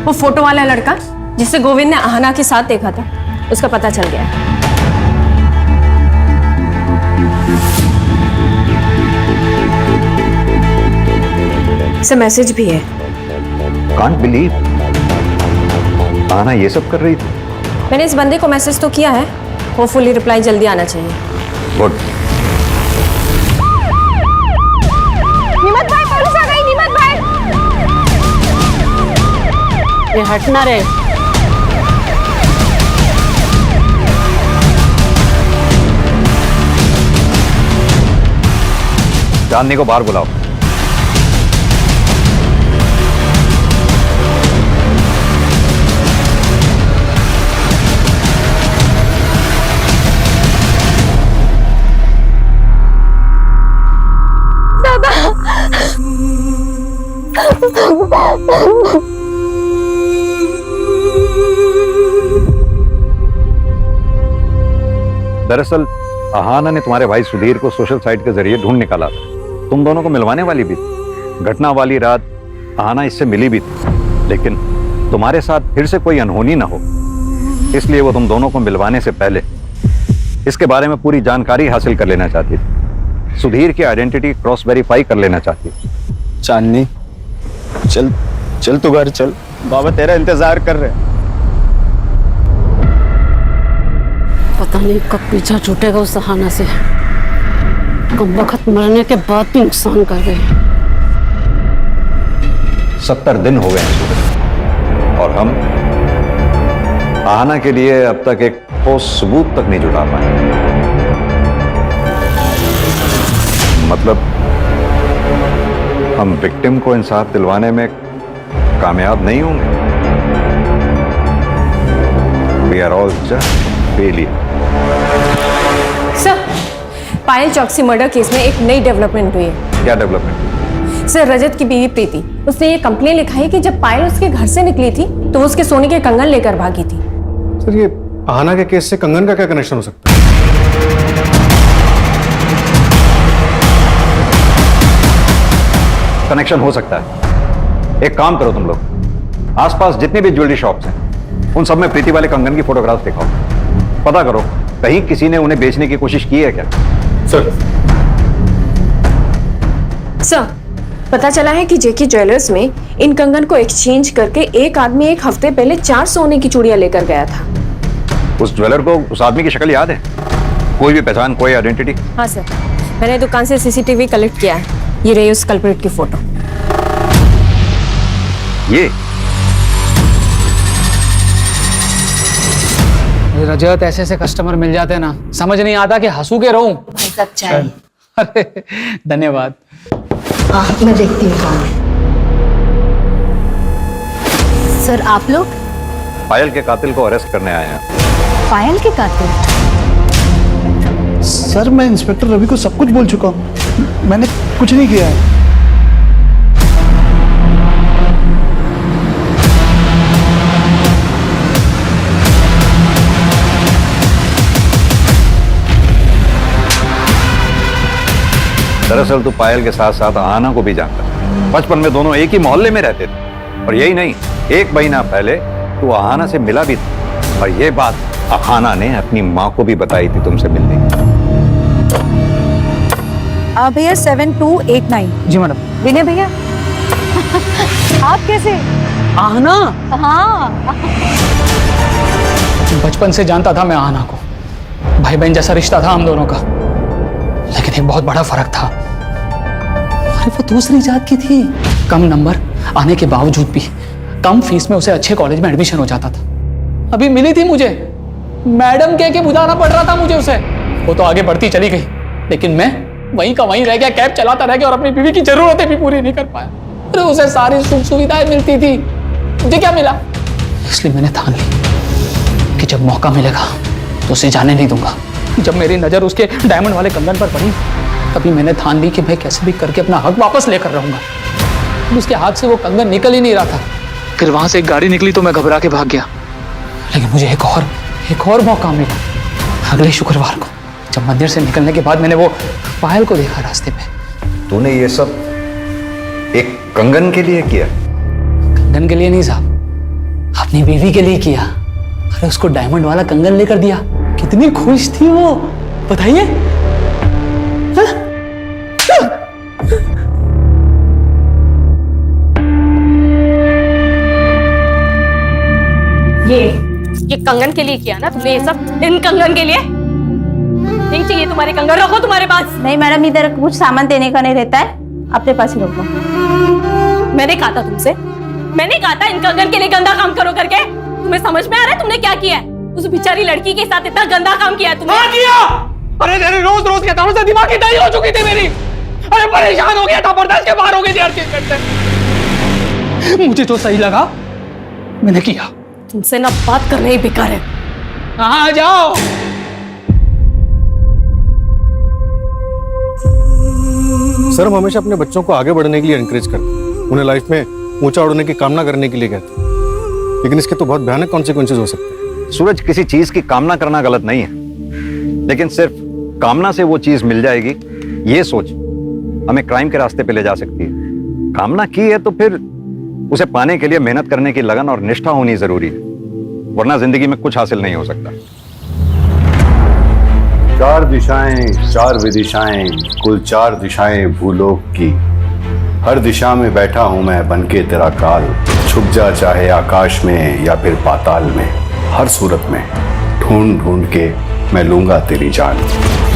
वो फोटो वाला लड़का जिसे गोविंद ने आहना के साथ देखा था, उसका पता चल गया है। सर मैसेज भी है। कांट बिलीव आना ये सब कर रही थी। मैंने इस बंदे को मैसेज तो किया है, होपफुली रिप्लाई जल्दी आना चाहिए। गुड। निमत भाई, पुलिस आ गई। निमत भाई, ये हटना रे। चांदनी को बाहर बुलाओ। दरअसल अहाना ने तुम्हारे भाई सुधीर को सोशल साइट के जरिए ढूंढ निकाला था। तुम दोनों को मिलवाने वाली भी थी। घटना वाली रात अहाना इससे मिली भी थी, लेकिन तुम्हारे साथ फिर से कोई अनहोनी ना हो, इसलिए वो तुम दोनों को मिलवाने से पहले इसके बारे में पूरी जानकारी हासिल कर लेना चाहती थी। सुधीर की आइडेंटिटी क्रॉस वेरीफाई कर लेना चाहती थी। चांदनी, चल चल तू घर चल, बाबा तेरा इंतजार कर रहे हैं। पता नहीं कब पीछा छूटेगा उस अहाना से। कम वक्त मरने के बाद भी नुकसान कर गए। 70 दिन हो गए हैं सुधीर, और हम अहाना के लिए अब तक एक ठोस सबूत तक नहीं जुटा पाए। मतलब हम विक्टिम को इंसाफ दिलवाने में कामयाब नहीं होंगे। We are all just failure. Sir, Payal Chokshi murder case में एक नई डेवलपमेंट हुई है। क्या डेवलपमेंट? सर, रजत की बीवी प्रीति, उसने ये कंप्लेन लिखा है कि जब पायल उसके घर से निकली थी तो वो उसके सोने के कंगन लेकर भागी थी। सर, ये अहाना के केस से कंगन का क्या कनेक्शन हो सकता है? कनेक्शन हो सकता है। एक काम करो तुम लोग, आसपास जितनी भी ज्वेलरी शॉप्स हैं उन सब में प्रीति वाले कंगन की फोटोग्राफ दिखाओ। पता करो कहीं किसी ने उन्हें बेचने की कोशिश की है क्या। सर, पता चला है कि जेके ज्वेलर्स में इन कंगन को एक्सचेंज करके एक आदमी एक हफ्ते पहले 4 सोने की चूड़ियां लेकर गया था। उस ज्वेलर को उस आदमी की शक्ल याद है? कोई भी पहचान, कोई आइडेंटिटी? हाँ सर, मैंने दुकान से सीसीटीवी कलेक्ट किया है। ये रही उस कल्प्रिट की फोटो। ये रजत, ऐसे ऐसे कस्टमर मिल जाते हैं ना, समझ नहीं आता कि हंसू के रहूं। सब चाहिए। अरे धन्यवाद। मैं देखती हूँ कौन है। सर, आप लोग? पायल के कातिल को अरेस्ट करने आए हैं। पायल के कातिल? सर, मैं इंस्पेक्टर रवि को सब कुछ बोल चुका हूँ। मैंने कुछ नहीं किया है। दरअसल तू पायल के साथ साथ अहाना को भी जानता है। बचपन में दोनों एक ही मोहल्ले में रहते थे। और यही नहीं, 1 महीना पहले तू अहाना से मिला भी था, और ये बात अहाना ने अपनी माँ को भी बताई थी तुमसे मिलने की। भैया 7289। जी मैडम। विनय भैया, आप कैसे? आहना? हाँ, बचपन से जानता था मैं आहना को। भाई बहन जैसा रिश्ता था हम दोनों का, लेकिन एक बहुत बड़ा फर्क था। अरे वो दूसरी जात की थी। कम नंबर आने के बावजूद भी कम फीस में उसे अच्छे कॉलेज में एडमिशन हो जाता था। अभी मिली थी मुझे, मैडम कह के बुलाना पड़ रहा था मुझे उसे। वो तो आगे बढ़ती चली गई, लेकिन मैं वहीं का वहीं रह गया, कैब चलाता रह गया और अपनी बीवी की जरूरतें भी पूरी नहीं कर पाया। अरे उसे सारी सुख सुविधाएं मिलती थी, मुझे क्या मिला? इसलिए मैंने ठान ली कि जब मौका मिलेगा तो उसे जाने नहीं दूंगा। जब मेरी नजर उसके डायमंड वाले कंगन पर पड़ी, तभी मैंने ठान ली कि मैं कैसे भी करके अपना हक वापस लेकर रहूंगा। उसके हाथ से वो कंगन निकल ही नहीं रहा था। फिर वहां से एक गाड़ी निकली तो मैं घबरा के भाग गया, लेकिन मुझे एक और मौका मिला। अगले शुक्रवार को जब मंदिर से निकलने के बाद मैंने वो पायल को देखा रास्ते पे। तूने ये सब एक कंगन के लिए किया? कंगन के लिए नहीं साहब, अपनी बीवी के लिए किया। अरे उसको डायमंड वाला कंगन लेकर दिया, कितनी खुश थी वो, बताइए। ये कंगन के लिए किया ना तुमने ये सब? इन कंगन के लिए नहीं चाहिए तुम्हारे कंगन, रखो तुम्हारे पास। नहीं मैडम, इधर कुछ सामान देने का नहीं रहता है, अपने पास ही रखो। मैंने कहा था तुमसे, मैंने कहा था इन कंगन के लिए गंदा काम करो करके। तुम्हें समझ में आ रहा है तुमने क्या किया है? उस बेचारी लड़की के साथ इतना गंदा काम किया है तुमने। हाँ किया। अरे तेरे रोज रोज के दामों से दिमाग की दही हो चुकी थी मेरी। अरे परेशान हो गया था, बर्दाश्त के बाहर हो गई थी हर चीज करते। मुझे जो सही लगा मैंने किया। तुमसे ना बात करना ही बेकार है। आ जाओ। सर, हम हमेशा अपने बच्चों को आगे बढ़ने के लिए एनकरेज करते हैं, उन्हें लाइफ में ऊंचा उड़ने की कामना करने के लिए कहते हैं, लेकिन इसके तो बहुत भयानक कॉन्सिक्वेंसेज हो सकते हैं। सूरज, किसी चीज की कामना करना गलत नहीं है, लेकिन सिर्फ कामना से वो चीज मिल जाएगी ये सोच हमें क्राइम के रास्ते पे ले जा सकती है। कामना की है तो फिर उसे पाने के लिए मेहनत करने की लगन और निष्ठा होनी जरूरी है, वरना जिंदगी में कुछ हासिल नहीं हो सकता। चार दिशाएं, चार विदिशाएं, कुल 4 दिशाएं भूलोक की। हर दिशा में बैठा हूं मैं बनके तेरा काल। छुप जा चाहे आकाश में या फिर पाताल में, हर सूरत में ढूंढ ढूंढ के मैं लूंगा तेरी जान।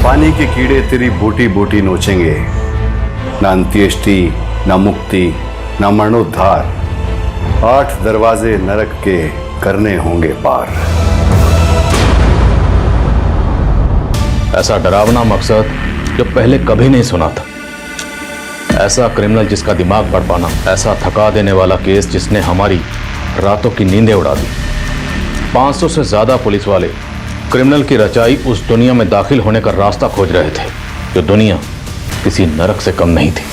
पानी के कीड़े तेरी बूटी बूटी नोचेंगे, न अंत्येष्टि, न मुक्ति, न मरणोद्धार। 8 दरवाजे नरक के करने होंगे पार। ऐसा डरावना मकसद जो पहले कभी नहीं सुना था। ऐसा क्रिमिनल जिसका दिमाग पढ़ पाना, ऐसा थका देने वाला केस जिसने हमारी रातों की नींदें उड़ा दी। 500 से ज्यादा पुलिस वाले क्रिमिनल की रचाई उस दुनिया में दाखिल होने का रास्ता खोज रहे थे, जो दुनिया किसी नरक से कम नहीं थी।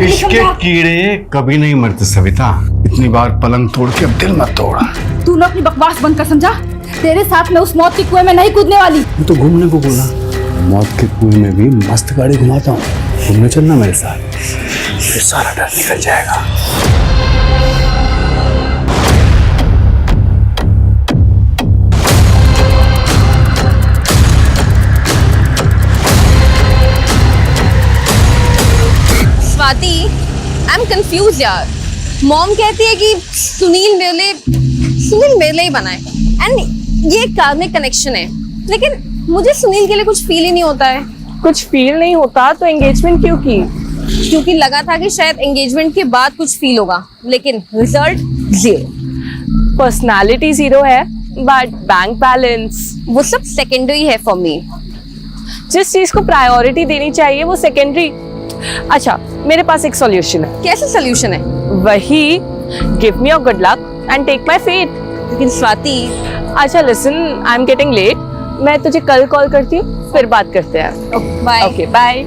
इश्क के कीड़े कभी नहीं मरते सविता। इतनी बार पलंग तोड़ के अब दिल मत तोड़। तूने अपनी बकवास बंद कर, समझा? तेरे साथ मैं उस मौत के कुएं में नहीं कूदने वाली। तो घूमने को बोला, मौत के कुएं में भी मस्त गाड़ी घुमाता हूँ, घूमने चलना मेरे साथ, फिर सारा डर निकल जाएगा। स्वाति, आई एम कंफ्यूज यार। मॉम कहती है कि सुनील मेरे लिए बना है एंड ये कार्मिक कनेक्शन है, लेकिन मुझे सुनील के लिए कुछ फील ही नहीं होता है। कुछ फील नहीं होता तो एंगेजमेंट क्यों की? क्योंकि लगा था कि शायद एंगेजमेंट के बाद कुछ फील होगा, लेकिन रिजल्ट 0। पर्सनालिटी 0 है बट बैंक बैलेंस वो सब सेकेंडरी है फॉर मी। जिस चीज को प्रायोरिटी देनी चाहिए वो सेकेंडरी। अच्छा, मेरे पास एक सॉल्यूशन है। कैसे सॉल्यूशन है? वही, give me your good luck and take my fate. लेकिन स्वाति, अच्छा listen, I am getting late, मैं तुझे कल कॉल करती हूँ, फिर बात करते हैं। Bye. Okay bye.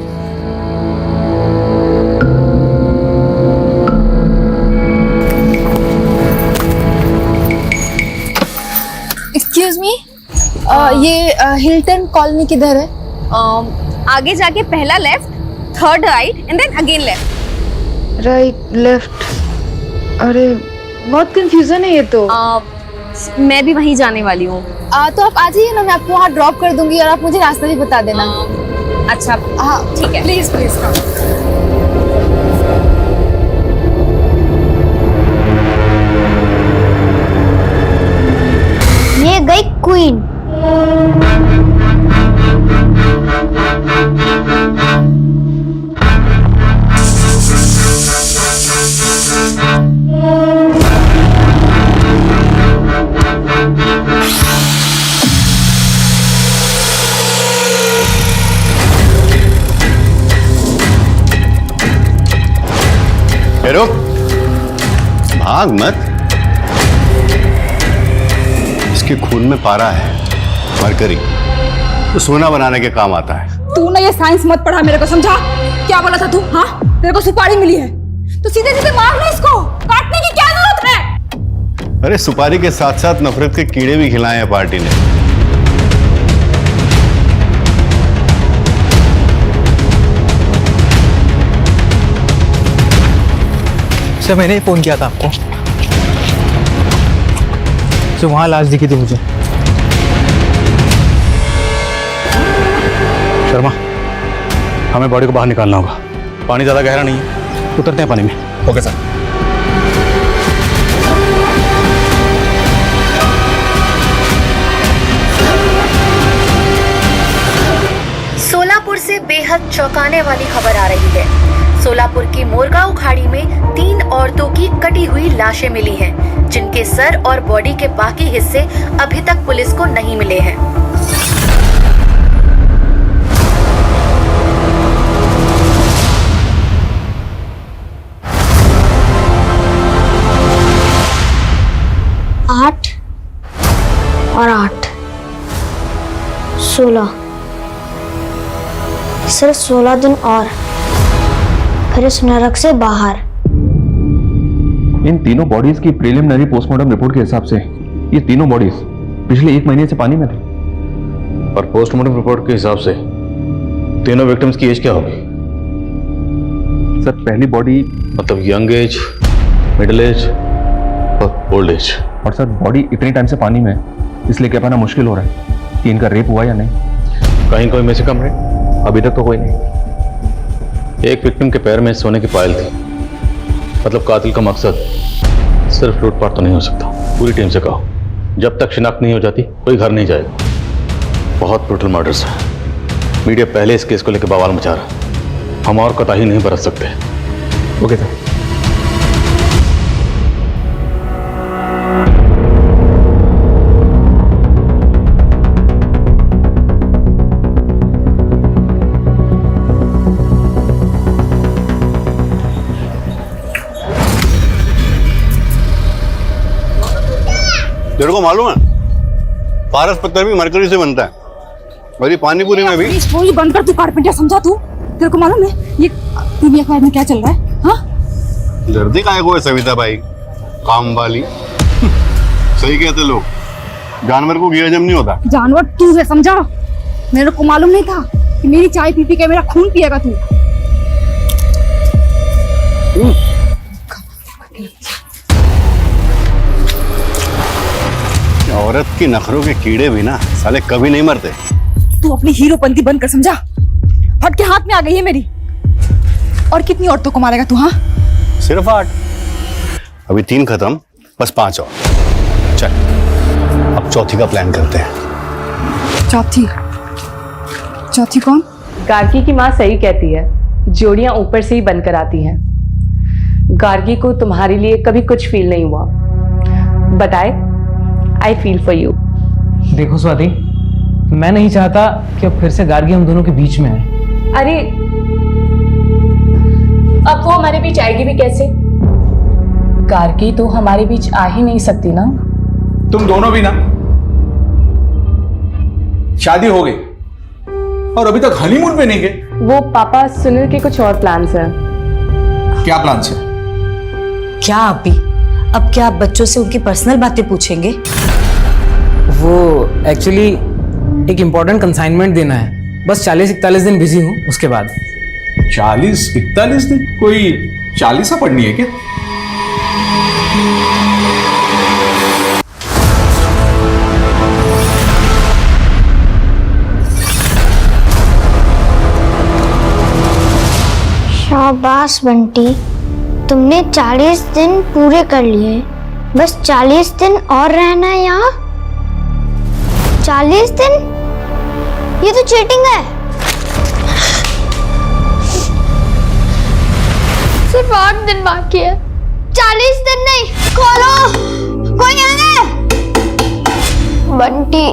Excuse me, ये हिल्टन कॉलोनी किधर है? आगे जाके पहला left, third right and then again left. Right left. अरे बहुत कंफ्यूजन है ये तो। मैं भी वहीं जाने वाली हूँ। तो आप आ जाइए ना, मैं आपको वहाँ ड्रॉप कर दूंगी और आप मुझे रास्ता भी बता देना। अच्छा हाँ ठीक है, प्लीज प्लीज। ये गई क्वीन। रुक, भाग मत। इसके खून में पारा है, मरकरी, तो सोना बनाने के काम आता है। तू ना ये साइंस मत पढ़ा मेरे को, समझा? क्या बोला था तू? हाँ, तेरे को सुपारी मिली है तो सीधे सीधे मार ले इसको, काटने की क्या जरूरत है? अरे सुपारी के साथ साथ नफरत के कीड़े भी खिलाए हैं पार्टी ने। सर, मैंने ही फोन किया था आपको। जो वहाँ लाश दिखी थी मुझे। शर्मा, हमें बॉडी को बाहर निकालना होगा। पानी ज़्यादा गहरा नहीं है, उतरते हैं पानी में। Okay sir. सोलापुर से बेहद चौंकाने वाली खबर आ रही है। सोलापुर की मोरगांव खाड़ी में 3 औरतों की कटी हुई लाशें मिली हैं, जिनके सर और बॉडी के बाकी हिस्से अभी तक पुलिस को नहीं मिले हैं। आठ और 8 16 सिर्फ 16 दिन और फिर इस नरक से बाहर। इन तीनों बॉडीज की प्रीलिमिनरी पोस्टमार्टम रिपोर्ट के हिसाब से ये तीनों बॉडीज पिछले 1 महीने से पानी में थे। और पोस्टमार्टम रिपोर्ट के हिसाब से तीनों विक्टिम्स की एज क्या होगी? सर, पहली बॉडी मतलब यंग एज, मिडिल एज और ओल्ड एज। और सर, बॉडी इतने टाइम से पानी में है, इसलिए कह पाना मुश्किल हो रहा है कि इनका रेप हुआ या नहीं। कहीं कोई में से कम है, अभी तक तो कोई नहीं। एक विक्टिम के पैर में सोने की पायल थी, मतलब कातिल का मकसद सिर्फ लूटपाट तो नहीं हो सकता। पूरी टीम से कहो, जब तक शिनाख्त नहीं हो जाती कोई घर नहीं जाएगा। बहुत ब्रूटल मर्डर्स है। मीडिया पहले इस केस को लेकर बवाल मचा रहा है, हम और कोताही नहीं बरत सकते। Okay sir. तेरे को मालूम है, पारस पत्थर भी मरकरी से बनता है, और ये पानीपुरी में भी। वो ये बंद कर, तू कारपेंटर समझा तू। तेरे को मालूम है ये टीवी अखबार में क्या चल रहा है? हाँ, जर्दी काय को है सविता भाई, काम वाली। सही कहते लोग, जानवर को घी हजम नहीं होता। जानवर तू है, समझा? मेरे को मालूम नहीं था कि मेरी चाय पी पी के मेरा खून पिएगा तू। औरत की नखरों के कीड़े भी ना साले कभी नहीं मरते। तू अपनी हीरोपंती बंद कर, समझा? फट के हाथ में आ गई है मेरी। और कितनी औरतों को मारेगा तू? हाँ, सिर्फ 8। अभी 3 खत्म, बस 5 और। चल, अब चौथी का प्लान करते हैं। चौथी? चौथी कौन? गार्गी की माँ सही कहती है, जोड़ियां ऊपर से ही बनकर आती हैं। गार्गी को तुम्हारे लिए कभी कुछ फील नहीं हुआ, बताए? I feel for you. देखो स्वाति, मैं नहीं चाहता कि अब फिर से गार्गी हम दोनों के बीच में है। अरे अब वो हमारे बीच आएगी भी कैसे? गार्गी तो हमारे बीच आ ही नहीं सकती ना। तुम दोनों भी ना, शादी हो गई और अभी तक हनीमून पे नहीं गए। वो पापा सुनील के कुछ और प्लान्स हैं। क्या प्लान्स है? क्या आप भी? अब क्या आप बच्चों से उनकी पर्सनल बातें पूछेंगे? वो एक्चुअली एक इम्पोर्टेंट कंसाइनमेंट देना है, बस 40-41 दिन बिजी हूँ, उसके बाद। 40-41 दिन? कोई 40 पढ़नी है क्या? शाबाश बंटी, तुमने 40 दिन पूरे कर लिए। बस 40 दिन और रहना है यहाँ। 40 दिन? ये तो चीटिंग है। सिर्फ 8 दिन बाकी है, 40 दिन नहीं। खोलो, कोई है? बंटी,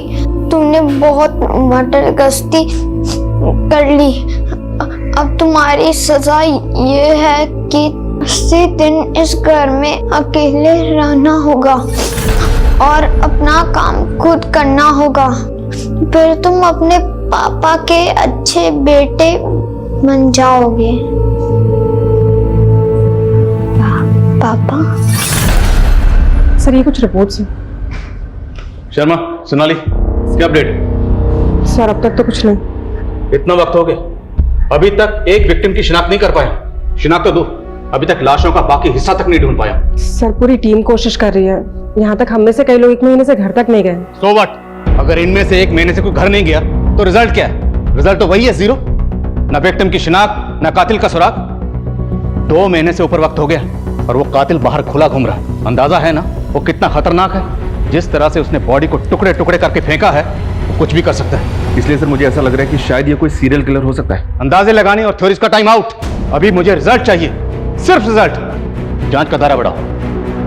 तुमने बहुत मटर गश्ती कर ली। अब तुम्हारी सजा ये है कि 80 दिन इस घर में अकेले रहना होगा और अपना काम खुद करना होगा। फिर तुम अपने पापा के अच्छे बेटे बन जाओगे। पापा? सर, ये कुछ रिपोर्ट्स हैं। शर्मा, सोनाली, क्या अपडेट? सर, अब तक तो कुछ नहीं। इतना वक्त हो गया, अभी तक एक विक्टिम की शिनाख्त नहीं कर पाए। शिनाख्त तो दो, अभी तक लाशों का बाकी हिस्सा तक नहीं ढूंढ पाया। सर, पूरी टीम कोशिश कर रही है, यहाँ तक हम में से कई लोग 1 महीने से घर तक नहीं गए। So what? अगर इनमें से 1 महीने से कोई घर नहीं गया तो रिजल्ट क्या है? रिजल्ट तो वही है, 0। ना विक्टिम की शिनाख्त, ना कातिल का सुराग। 2 महीने से ऊपर वक्त हो गया और वो कातिल बाहर खुला घूम रहा है। अंदाजा है ना वो कितना खतरनाक है? जिस तरह से उसने बॉडी को टुकड़े टुकड़े करके फेंका है वो कुछ भी कर सकता है। इसलिए सर मुझे ऐसा लग रहा है कि शायद ये कोई सीरियल किलर हो सकता है। अंदाजे लगाने और थ्योरीज का टाइम आउट। अभी मुझे रिजल्ट चाहिए, सिर्फ रिजल्ट। जांच का दायरा बढ़ाओ।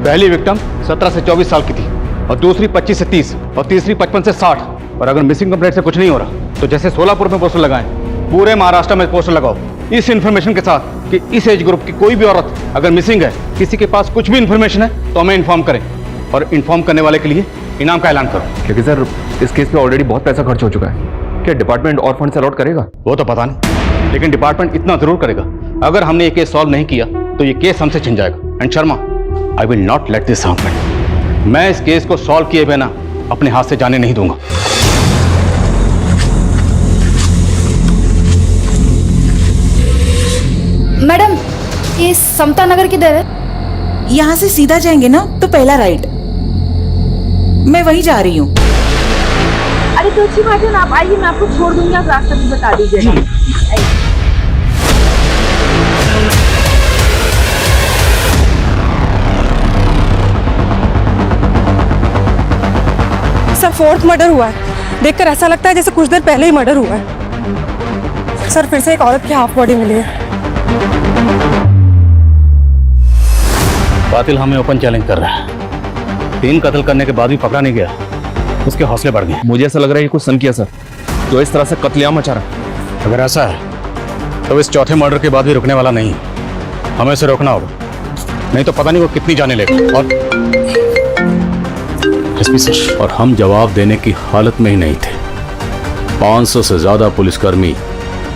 पहली विक्टिम 17 से 24 साल की थी और दूसरी 25 से 30 और तीसरी 55 से 60। और अगर मिसिंग कंप्लेंट से कुछ नहीं हो रहा तो जैसे सोलापुर में पोस्टर लगाएं, पूरे महाराष्ट्र में पोस्टर लगाओ इस इंफॉर्मेशन के साथ कि इस एज ग्रुप की कोई भी औरत अगर मिसिंग है, किसी के पास कुछ भी इंफॉर्मेशन है तो हमें इन्फॉर्म करें और इन्फॉर्म करने वाले के लिए इनाम का ऐलान करो। क्योंकि सर इस केस पे ऑलरेडी बहुत पैसा खर्च हो चुका है। क्या डिपार्टमेंट और फंड अलॉट करेगा? वो तो पता नहीं, लेकिन डिपार्टमेंट इतना जरूर करेगा। अगर हमने ये केस सॉल्व नहीं किया तो ये केस हमसे छिन जाएगा। And Sharma, I will not let this happen. मैं इस केस को सॉल्व किए बिना अपने हाथ से जाने नहीं दूंगा। मैडम, ये समता नगर किधर है? यहाँ से सीधा जाएंगे ना तो पहला राइट। मैं वहीं जा रही हूँ। अरे तो अच्छी बात है ना, आप आइए, मैं आपको छोड़ दूंगी, आप रास्ता भी बता दीजिएगा। सर 4th मर्डर हुआ है। देखकर ऐसा लगता है जैसे कुछ देर पहले ही मर्डर हुआ है। सर फिर से एक औरत की हाफ बॉडी मिली है। कातिल हमें ओपन चैलेंज कर रहा है। 3 कत्ल करने के बाद भी पकड़ा नहीं गया, उसके हौसले बढ़ गए। मुझे ऐसा लग रहा है ये कुछ सन किया सर, जो इस तरह से कत्लेआम मचा रहा। अगर ऐसा है तो इस चौथे मर्डर के बाद भी रुकने वाला नहीं। हमें इसे रोकना होगा, नहीं तो पता नहीं वो कितनी जाने लेगा। और हम जवाब देने की हालत में ही नहीं थे। 500 से ज्यादा पुलिसकर्मी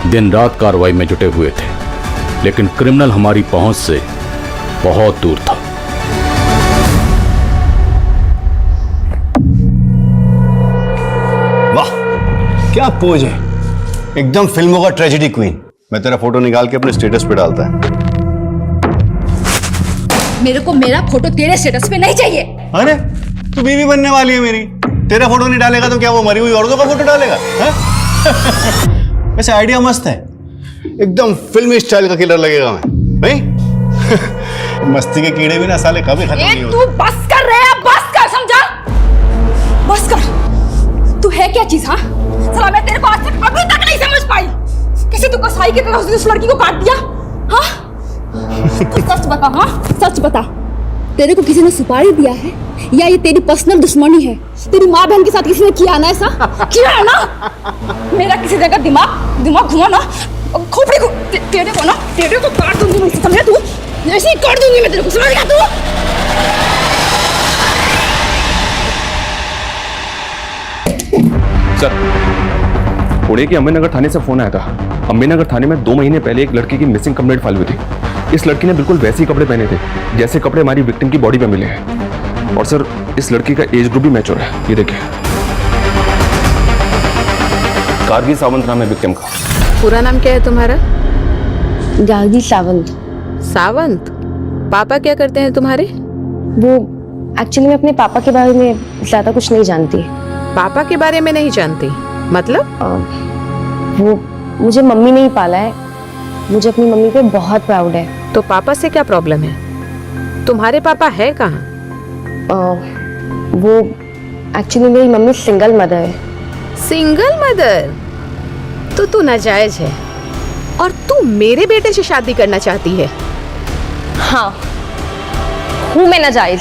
दिन रात कार्रवाई में जुटे हुए थे, लेकिन क्रिमिनल हमारी पहुंच से बहुत दूर था। वाह क्या पोज है, एकदम फिल्मों का ट्रेजेडी क्वीन। मैं तेरा फोटो निकाल के अपने स्टेटस पे डालता है। मेरे को मेरा फोटो तेरे स्टेटस पे नहीं चाहिए। अरे तू बीवी बनने वाली है मेरी, तेरा फोटो नहीं डालेगा तो क्या वो मरी हुई औरतों का फोटो डालेगा? वैसे आइडिया मस्त है, एकदम फिल्मी स्टाइल का किलर लगेगा मैं भाई। मस्ती के कीड़े भी ना साले कभी खत्म नहीं होते। तू बस कर रहे हैं, बस कर, समझा? बस कर। तू है क्या चीज? हाँ साला, मैं तेरे को आज तक अभी तक नहीं समझ पाई। कैसे तू कसाई की तरह उस लड़की को काट दिया? हाँ तू सच बता। हाँ सच बता, तेरे को किसी ने सुपारी दिया है या ये तेरी पर्सनल दुश्मनी है? तेरी माँ बहन के साथ किसी ने किया ना ऐसा? किया है ना? मेरा किसी जगह दिमाग घुमा ना, खोपड़ी को तेरे को काट दूंगी मैं, समझा तू? ऐसे ही काट दूंगी मैं तेरे को, समझ गया तू? सर पुणे के अम्बेनगर थाने से फोन आया था। अम्बेनगर थाने में 2 महीने पहले एक लड़की की मिसिंग कंप्लेंट फाइल हुई थी। इस लड़की ने बिल्कुल वैसे ही कपड़े पहने थे जैसे कपड़े हमारी विक्टिम की बॉडी पे मिले हैं। और सर इस लड़की का एज ग्रुप भी मैच हो रहा है, ये देखिए। गार्गी सावंत नाम है विक्टिम का। पूरा नाम क्या है तुम्हारा? गार्गी सावंत। सावंत? पापा क्या करते हैं तुम्हारे? वो एक्चुअली मैं अपने पापा के बारे में ज्यादा कुछ नहीं जानती। पापा के बारे में नहीं जानती मतलब? वो मुझे मम्मी ने ही पाला है, मुझे अपनी मम्मी पे बहुत प्राउड है। तो पापा से क्या प्रॉब्लम है? तुम्हारे पापा है कहाँ? वो एक्चुअली मेरी मम्मी सिंगल मदर है। Single mother? तो तू नाजायज है और तू मेरे बेटे से शादी करना चाहती है? हाँ हूँ मैं नाजायज,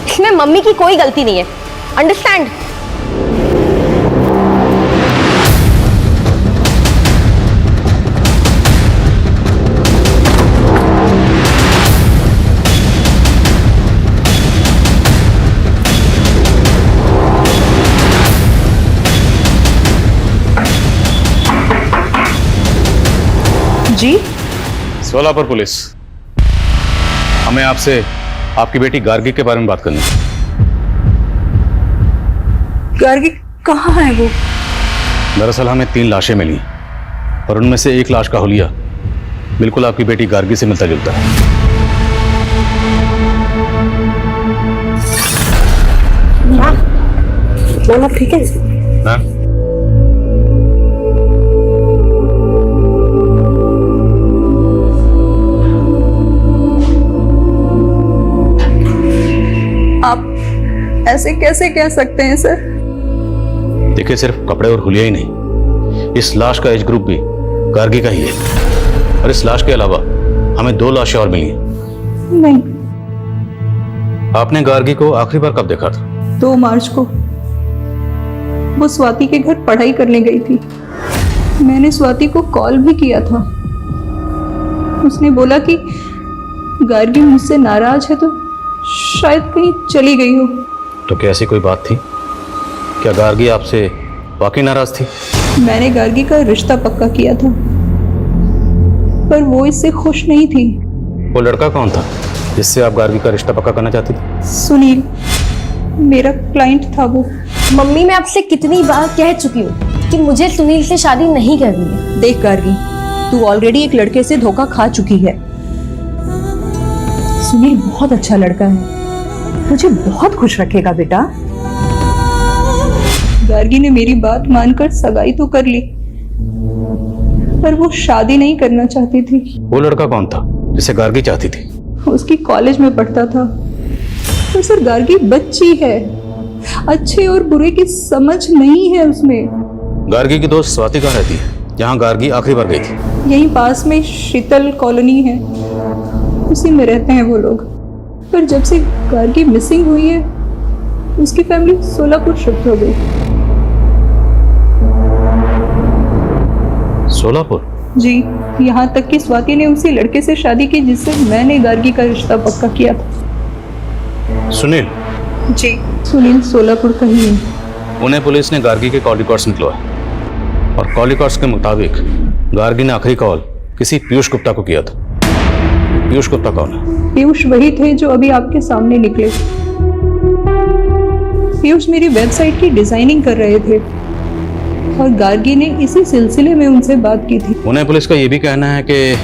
इसमें मम्मी की कोई गलती नहीं है, अंडरस्टैंड? जी सोलापुर पुलिस, हमें आपसे आपकी बेटी गार्गी के बारे में बात करनी है। गार्गी कहाँ है वो? दरअसल हमें 3 लाशें मिली और उनमें से एक लाश का हुलिया बिल्कुल आपकी बेटी गार्गी से मिलता जुलता है। मैम आप ठीक है? मैम आप ऐसे कैसे कह सकते हैं सर? देखिए, सिर्फ कपड़े और हुलिया ही नहीं, इस लाश का एज ग्रुप भी गार्गी का ही है। और इस लाश के अलावा हमें 2 लाशें और मिली हैं। नहीं, आपने गार्गी को आखिरी बार कब देखा था? 2 मार्च को। वो स्वाति के घर पढ़ाई करने गई थी। मैंने स्वाति को कॉल भी किया था। उसने बोला कि गार्गी मुझसे नाराज है तो शायद कहीं चली गई हो। तो क्या ऐसी कोई बात थी? क्या गार्गी आपसे वाकई नाराज थी? मैंने गार्गी का रिश्ता पक्का किया था, पर वो इससे खुश नहीं थी। वो लड़का कौन था जिससे आप गार्गी का रिश्ता पक्का करना चाहती थी? सुनील, मेरा क्लाइंट था वो। मम्मी मैं आपसे कितनी बार कह चुकी हूँ कि मुझे सुनील से शादी नहीं करनी है। देख गार्गी, तू ऑलरेडी एक लड़के से धोखा खा चुकी है। सुनील बहुत अच्छा लड़का है, तुझे बहुत खुश रखेगा बेटा। गार्गी ने मेरी बात मानकर सगाई तो कर ली, पर वो शादी नहीं करना चाहती थी। वो लड़का कौन था जिसे गार्गी चाहती थी? उसकी कॉलेज में पढ़ता था। तो सर गार्गी बच्ची है, अच्छे और बुरे की समझ नहीं है उसमें। गार्गी की दोस्त स्वाति कहाँ रहती है जहाँ गार्गी आखिरी बार गई थी? यहीं पास में शीतल कॉलोनी है, उसी में रहते हैं वो लोग। पर जब से गार्गी मिसिंग हुई है, उसकी फैमिली सोलापुर शिफ्ट हो गई। सोलापुर? जी, यहाँ तक कि स्वाति ने उसी लड़के से शादी की जिससे मैंने गार्गी का रिश्ता पक्का किया था। सुनील? जी, सुनील सोलापुर का ही है। उन्हें पुलिस ने गार्गी के कॉल रिकॉर्ड्स निकलवाए और कॉल रिकॉर्ड्स के मुताबिक गार्गी ने आखिरी कॉल किसी पीयूष गुप्ता को किया था। पीयूष गुप्ता कौन है? पीयूष वही थे जो अभी आपके सामने निकले। पीयूष मेरी वेबसाइट की डिजाइनिंग कर रहे थे और गार्गी ने इसी सिलसिले में उनसे बात की थी। उन्हें पुलिस का यह भी कहना है कि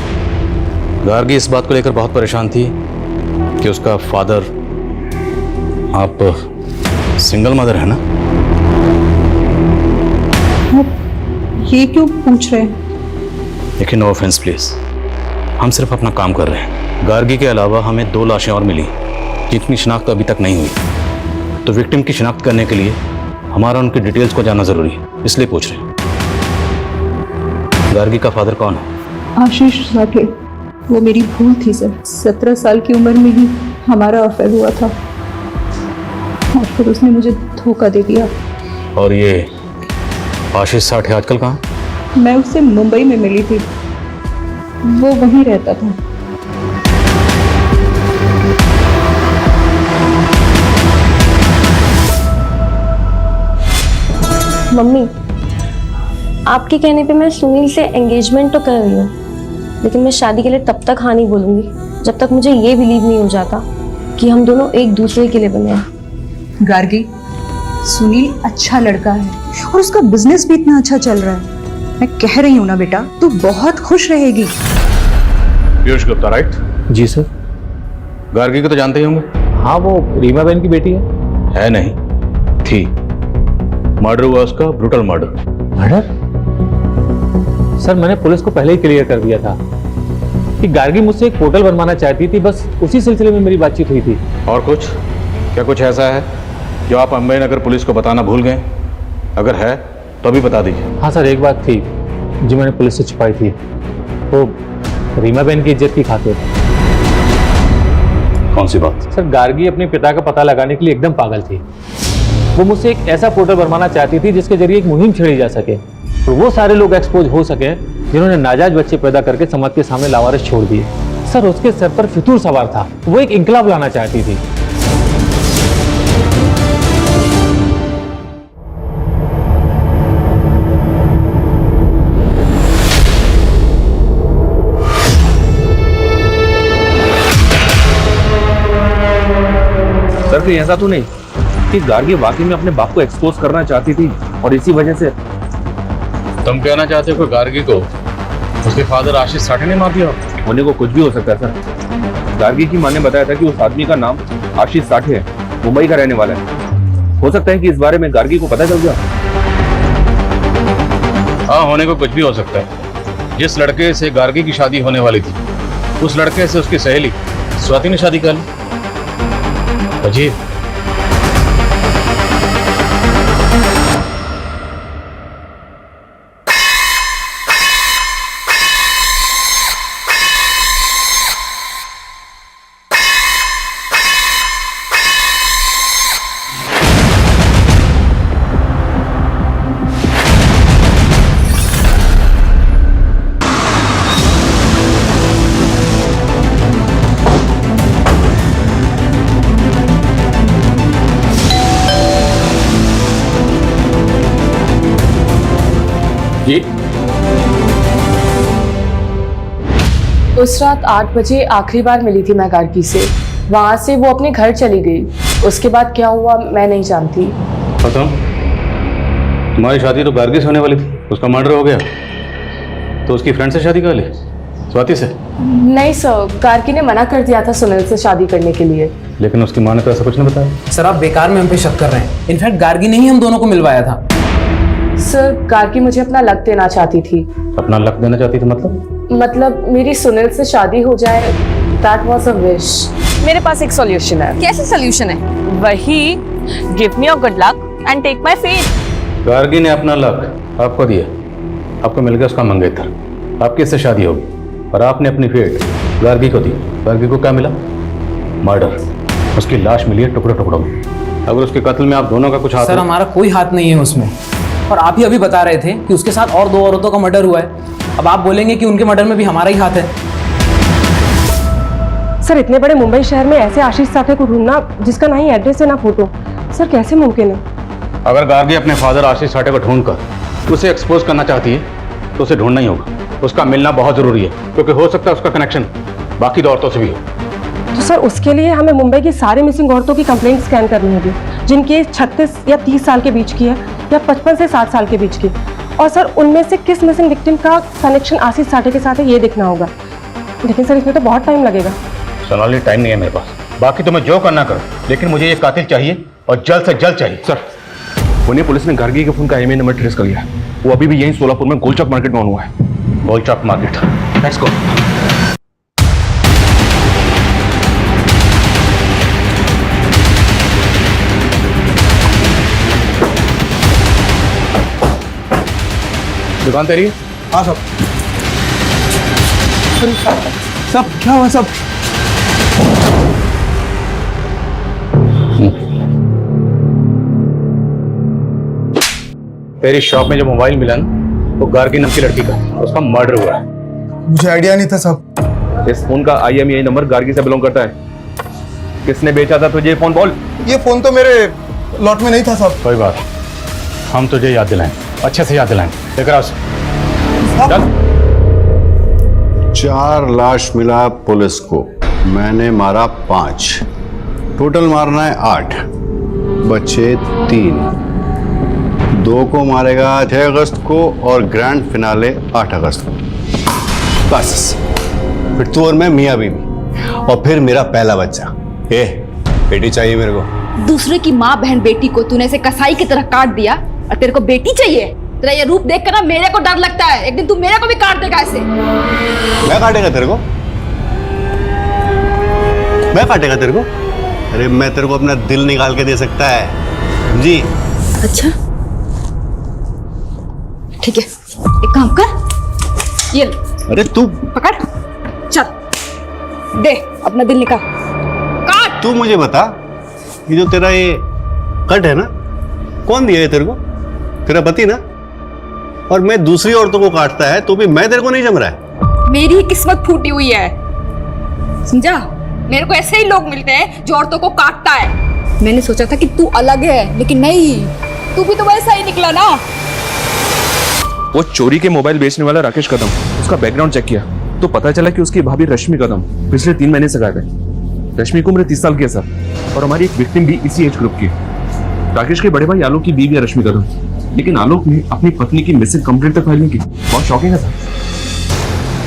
गार्गी इस बात को लेकर बहुत परेशान थी कि उसका फादर, आप सिंगल मदर है ना? ये क्यों पूछ रहे हैं? देखिए, नो ऑफेंस प्लीज, हम सिर्फ अपना काम कर रहे हैं। गार्गी के अलावा हमें 2 लाशें और मिली जिनकी शिनाख्त अभी तक नहीं हुई, तो विक्टिम की शिनाख्त करने के लिए हमारा उनकी डिटेल्स को जानना जरूरी है, इसलिए पूछ रहे हैं। गार्गी का फादर कौन है? आशीष साठे। वो मेरी भूल थी सर। 17 साल की उम्र में ही हमारा अफेयर हुआ था और फिर उसने मुझे धोखा दे दिया। और ये आशीष साठे आजकल कहाँ? मैं उससे मुंबई में मिली थी, वो वहीं रहता था। मम्मी, आपके कहने पे मैं सुनील से एंगेजमेंट तो कर रही हूँ, लेकिन मैं शादी के लिए तब तक हाँ नहीं बोलूंगी जब तक मुझे ये बिलीव नहीं हो जाता कि हम दोनों एक दूसरे के लिए बने हैं। गार्गी, सुनील अच्छा लड़का है और उसका बिजनेस भी इतना अच्छा चल रहा है। मैं कह रही हूँ ना बेटा, तू बहुत खुश रहेगी। पीयूष गुप्ता, राइट? जी सर। गार्गी को तो जानते ही होंगे। हाँ, वो रीमा बहन की बेटी है नहीं, थी। मर्डर हुआ उसका, ब्रूटल मर्डर। मर्डर? सर, मैंने पुलिस को पहले ही क्लियर कर दिया था कि गार्गी मुझसे एक पोर्टल बनवाना चाहती थी, बस उसी सिलसिले में मेरी बातचीत हुई थी। और कुछ? क्या कुछ ऐसा है जो आप अंबे नगर पुलिस को बताना भूल गए? अगर है तो अभी बता दीजिए। हाँ सर, एक बात थी जो मैंने पुलिस से छुपाई थी, वो रीमा बहन की इज्जत की खातिर। कौन सी बात? सर, गार्गी अपने पिता का पता लगाने के लिए एकदम पागल थी। वो मुझसे एक ऐसा पोर्टल बनवाना चाहती थी जिसके जरिए एक मुहिम छेड़ी जा सके और वो सारे लोग एक्सपोज हो सके जिन्होंने नाजायज बच्चे पैदा करके समाज के सामने लावारिस छोड़ दिए। सर, उसके सर पर फितूर सवार था, वो एक इंकलाब लाना चाहती थी। सर, कहीं ऐसा तो नहीं कि गार्गी वाकई में अपने बाप को एक्सपोज करना चाहती थी और इसी वजह से? तुम कहना चाहते हो कि गार्गी को उसके फादर आशीष साठे ने मार दिया? होने को कुछ भी हो सकता है सर। गार्गी की मां ने बताया था कि उस आदमी का नाम आशीष साठे है, मुंबई का रहने वाला है। हो सकता है कि इस बारे में गार्गी को पता चल गया। हाँ, होने को कुछ भी हो सकता है। जिस लड़के से गार्गी की शादी होने वाली थी, उस लड़के से उसकी सहेली स्वाति ने शादी कर ली। अजीब। जी, उस रात 8 बजे आखिरी बार मिली थी मैं गार्गी से। वहां से वो अपने घर चली गई। उसके बाद क्या हुआ मैं नहीं जानती। खत्म। तुम्हारी शादी तो गार्गी से होने वाली थी, उसका मर्डर हो गया, तो उसकी फ्रेंड से शादी कर ली, स्वाति से? नहीं सर, गार्गी ने मना कर दिया था सुनील से शादी करने के लिए। लेकिन उसकी माँ ने तो ऐसा कुछ नहीं बताया। सर आप बेकार में हम पे शक कर रहे हैं। इनफैक्ट गार्गी ने ही हम दोनों को मिलवाया था। सर गार्गी मुझे अपना लक देना चाहती थी। अपना लक देना चाहती थी मतलब मेरी सुनील से शादी हो जाए। That was a wish. मेरे पास एक सॉल्यूशन है। कैसे सॉल्यूशन है? वही, give me your good luck and take my faith. Gargi ने अपना लक आपको दिया, आपको मिल गया उसका मंगेतर, आपकी इससे शादी होगी, और आपने अपनी फेट गार्गी को दी। गार्गी को क्या मिला? मर्डर। उसकी लाश मिली है टुकड़ों टुकड़ों में। अगर उसके कत्ल में आप दोनों का कुछ हाथ सर हमारा कोई हाथ नहीं है उसमें, और आप ही अभी बता रहे थे कि उसके साथ और 2 औरतों का मर्डर हुआ है। अब आप बोलेंगे कि उनके मर्डर में भी हमारा ही हाथ है। सर इतने बड़े मुंबई शहर में ऐसे आशीष साठे को ढूंढना जिसका ना ही एड्रेस है ना फोटो, सर कैसे मुमकिन है? अगर गार्गी अपने फादर आशीष साठे को ढूंढकर उसे एक्सपोज करना चाहती है तो उसे ढूंढना ही होगा। उसका मिलना बहुत जरूरी है, क्योंकि हो सकता है उसका कनेक्शन बाकी 2 औरतों से भी हो। तो सर उसके लिए हमें मुंबई की सारी मिसिंग औरतों की कंप्लेंट स्कैन करनी होगी, जिनकी एज 36 या 30 साल के बीच की है, या 55 से 60 साल के बीच की। और सर उनमें से किस मिसिंग विक्टिम का कनेक्शन आशीष साठे के साथ है ये देखना होगा। लेकिन सर इसमें तो बहुत टाइम लगेगा। सोनाली, टाइम नहीं है मेरे पास। बाकी तुम्हें जो करना करो, लेकिन मुझे ये कातिल चाहिए और जल्द से जल्द चाहिए। सर पुणे पुलिस ने गार्गी के फोन का IMEI नंबर ट्रेस कर लिया। वो अभी भी यहीं सोलापुर में गोलचौक मार्केट में ऑन हुआ है। गोलचौक मार्केट, लेट्स गो। दुकान तेरी? हाँ सब। सब क्या हुआ सब? तेरी शॉप में जो मोबाइल मिला ना, वो गार्गी नाम की लड़की का, उसका मर्डर हुआ है। मुझे आइडिया नहीं था सब। इस फोन का IMEI नंबर गार्गी से बिलोंग करता है। किसने बेचा था तुझे ये फोन? बोल। ये फोन तो मेरे लॉट में नहीं था सब। कोई बात, हम तुझे याद दिलाएं, अच्छे से याद दिलाएं। लेकर आओ। चल। 4 लाश मिला पुलिस को, मैंने मारा 5, टोटल मारना है 8, बचे 3। 2 को मारेगा 6 अगस्त को और ग्रैंड फिनाले 8 अगस्त को। बस फिर तू और मैं मियाँ बीवी, और फिर मेरा पहला बच्चा। बेटी चाहिए मेरे को। दूसरे की माँ बहन बेटी को तूने ऐसे कसाई की तरह काट दिया, और तेरे को बेटी चाहिए? तेरा ये रूप देख कर ना मेरे को डर लगता है, एक दिन तू मेरे को भी काट देगा ऐसे। मैं काटेगा तेरे को? मैं काटेगा तेरे को? अरे मैं तेरे को अपना दिल निकाल के दे सकता है जी। अच्छा ठीक है, एक काम कर, ये अरे तू पकड़, चल दे अपना दिल निकाल, काट। तू मुझे बता, ये जो तेरा ये कट है ना, कौन दिया है तेरे को? तेरा पति ना? और मैं दूसरी औरतों को काटता है तो भी मैं तेरे को नहीं जम रहा है। मेरी ही किस्मत फूटी हुई है, समझा? मेरे को ऐसे ही लोग मिलते हैं जो औरतों को काटता है। मैंने सोचा था कि तू अलग है, लेकिन नहीं, तू भी तो वैसा ही निकला ना। वो चोरी के मोबाइल बेचने वाला राकेश कदम, उसका बैकग्राउंड चेक किया तो पता चला कि उसकी भाभी रश्मि कदम पिछले 3 महीने से गायब है। रश्मि की उम्र 30 साल की है सर, और हमारी एक विक्टिम भी इसी एज ग्रुप की है। राकेश के बड़े भाई आलोक की बीवी है रश्मि कदम, लेकिन आलोक ने अपनी पत्नी की मिसिंग कंप्लेंट तक फाइल नहीं की। बहुत शॉकिंग है सर।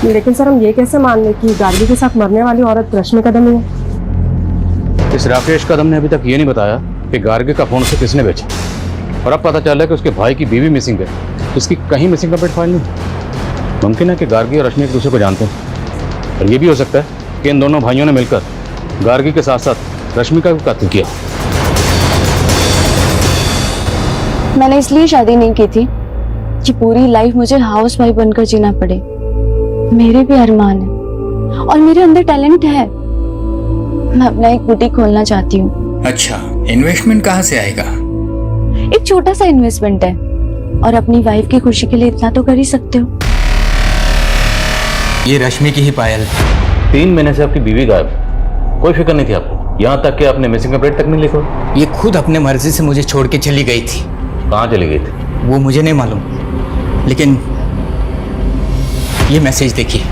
लेकिन सर हम ये कैसे मान लें कि गार्गी के साथ मरने वाली औरत रश्मि कदम ही है? इस राकेश कदम ने अभी तक ये नहीं बताया कि गार्गी का फोन उसे किसने बेचा, और अब पता चल रहा है कि उसके भाई की बीवी मिसिंग है। उसकी कहीं मिसिंग कंप्लेंट फाइल नहीं। मुमकिन है कि गार्गी और रश्मि एक दूसरे को जानते हैं, और ये भी हो सकता है कि इन दोनों भाइयों ने मिलकर गार्गी के साथ साथ रश्मि का भी कत्ल किया। मैंने इसलिए शादी नहीं की थी कि पूरी लाइफ मुझे हाउस वाइफ बनकर जीना पड़े। मेरे भी अरमान है और मेरे अंदर टैलेंट है। मैं अपना एक बुटीक खोलना चाहती हूँ। अच्छा, इन्वेस्टमेंट कहाँ से आएगा? एक छोटा सा इन्वेस्टमेंट है, और अपनी वाइफ की खुशी के लिए इतना तो कर ही सकते हो। ये रश्मि की ही पायल। 3 महीने से आपकी बीवी गायब, कोई फिक्र नहीं थी आपको, यहाँ तक कि आपने मिसिंग कंप्लेंट तक नहीं लिखा। ये खुद अपने मर्जी से मुझे छोड़ के चली गई थी। कहाँ चली गई थी? वो मुझे नहीं मालूम, लेकिन ये मैसेज देखिए,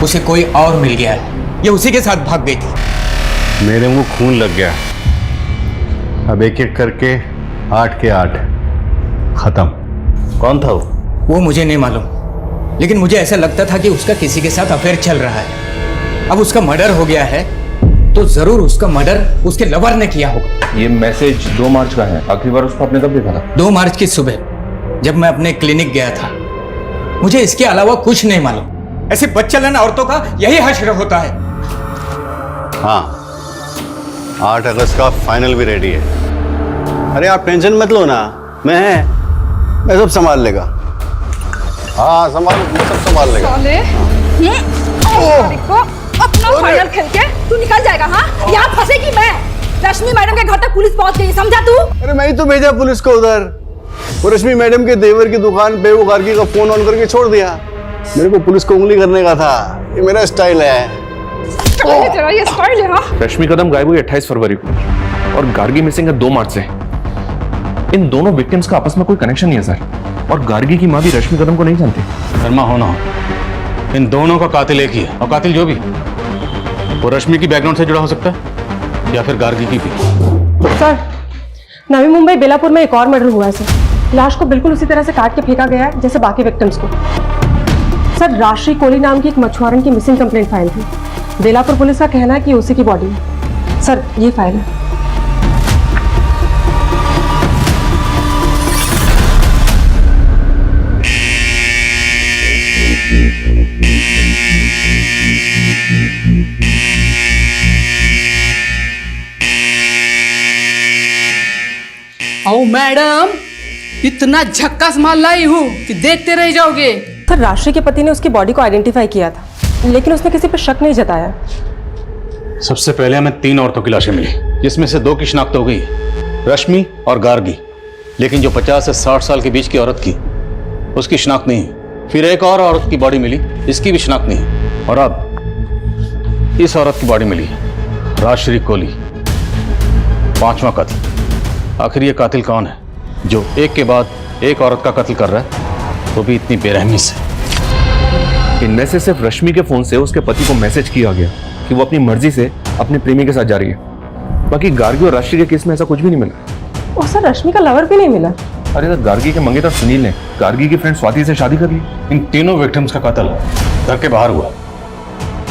उसे कोई और मिल गया है। ये उसी के साथ भाग गई थी। मेरे मुंह खून लग गया। अब एक एक करके 8 के 8 खत्म। कौन था वो मुझे नहीं मालूम, लेकिन मुझे ऐसा लगता था कि उसका किसी के साथ अफेयर चल रहा है। अब उसका मर्डर हो गया है तो जरूर उसका मर्डर उसके लवर ने किया होगा। ये मैसेज 2 मार्च का है। आखिरी बार उसको आपने कब देखा था? 2 मार्च की सुबह जब मैं अपने क्लिनिक गया था। मुझे इसके अलावा कुछ नहीं मालूम। ऐसी बदचलन औरतों का यही हश्र होता है। हाँ, 8 अगस्त का फाइनल भी रेडी है। अरे आप टेंशन मत लो ना, मैं सब संभाल लेगा। हाँ सब संभाल लेगा। अपना फाइनल खेल के तू निकल जाएगा। हाँ, यहाँ फंसेगी मैं। रश्मि मैडम के घर तक पुलिस पहुंच गई, समझा तू? अरे मैं ही तो भेजा पुलिस को उधर। वो रश्मि मैडम के देवर की दुकान पे वो गार्गी का फोन ऑन करके छोड़ दिया। मेरे को पुलिस को उंगली करने का था, ये मेरा स्टाइल है। तेरा ये स्टाइल है। हाँ, रश्मि कदम गायब हुई 28 फरवरी को और गार्गी मिसिंग है 2 मार्च से। इन दोनों विक्टिम्स का आपस में कोई कनेक्शन नहीं है सर, और गार्गी की माँ भी रश्मि कदम को नहीं जानती। शर्मा होना, इन दोनों का कातिल एक ही है, और कातिल जो भी वो रश्मि की बैकग्राउंड से जुड़ा हो सकता है या फिर गार्गी की भी। सर, नवी मुंबई बेलापुर में एक और मर्डर हुआ है सर। लाश को बिल्कुल उसी तरह से काट के फेंका गया है जैसे बाकी विक्टिम्स को। सर, राशि कोहली नाम की एक मछुआरन की मिसिंग कंप्लेंट फाइल थी। बेलापुर पुलिस का कहना है कि उसी की बॉडी है। सर, ये फाइल है। ओ मैडम, इतना झक्कास माल लाई हूँ कि देखते रह जाओगे। सर, राशि के पति ने उसकी बॉडी को आइडेंटिफाई किया था, लेकिन उसने किसी पर शक नहीं जताया। सबसे पहले हमें 3 औरतों की लाशें मिली, जिसमें से 2 की शिनाख्त हो गई, रश्मि और गार्गी। लेकिन जो 50 से 60 साल के बीच की औरत की, उसकी शिनाख्त नहीं है। फिर एक और औरत की बॉडी मिली, इसकी भी शिनाख्त नहीं है। और अब इस औरत की बॉडी मिली है, राजश्री कोहली, 5वां कत्ल। आखिर ये कातिल कौन है जो एक के बाद एक औरत का कत्ल कर रहा है, वो भी इतनी बेरहमी से? इनमें से सिर्फ रश्मि के फोन से उसके पति को मैसेज किया गया कि वो अपनी मर्जी से अपने प्रेमी के साथ जा रही है। बाकी गार्गी और राशि के केस में ऐसा कुछ भी नहीं मिला। और सर, रश्मि का लवर भी नहीं मिला। अरे तो गार्गी के मंगेतर सुनील ने गार्गी की फ्रेंड स्वाति से शादी कर ली। इन तीनों विक्टिम्स का कत्ल घर के बाहर हुआ।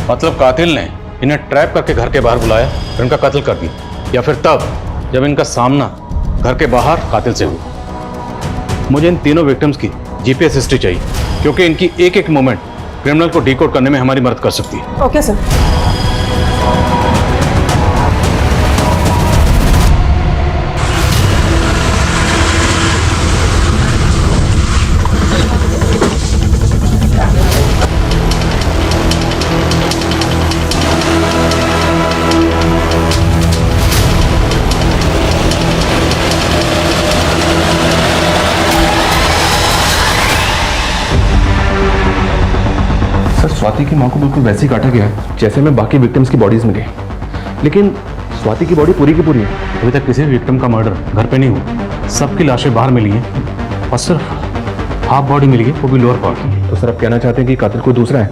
मतलब कातिल ने इन्हें ट्रैप करके घर के बाहर बुलाया और इनका कत्ल कर दिया, या फिर तब जब इनका सामना घर के बाहर कातिल से हुआ। मुझे इन तीनों विक्टिम्स की जीपीएस हिस्ट्री चाहिए, क्योंकि इनकी एक एक मोमेंट क्रिमिनल को डिकोड करने में हमारी मदद कर सकती है। Okay sir. स्वाति की मां को बिल्कुल वैसे ही काटा गया जैसे में बाकी विक्टिम्स की बॉडीज मिली, लेकिन स्वाति की बॉडी पूरी की पूरी है। अभी तक किसी भी विक्टिम का मर्डर घर पे नहीं हुआ। सबकी लाशें बाहर मिली हैं और सिर्फ हाफ बॉडी मिली है, वो भी लोअर पार्ट की। तो सर आप कहना चाहते हैं कि कातिल कोई दूसरा है?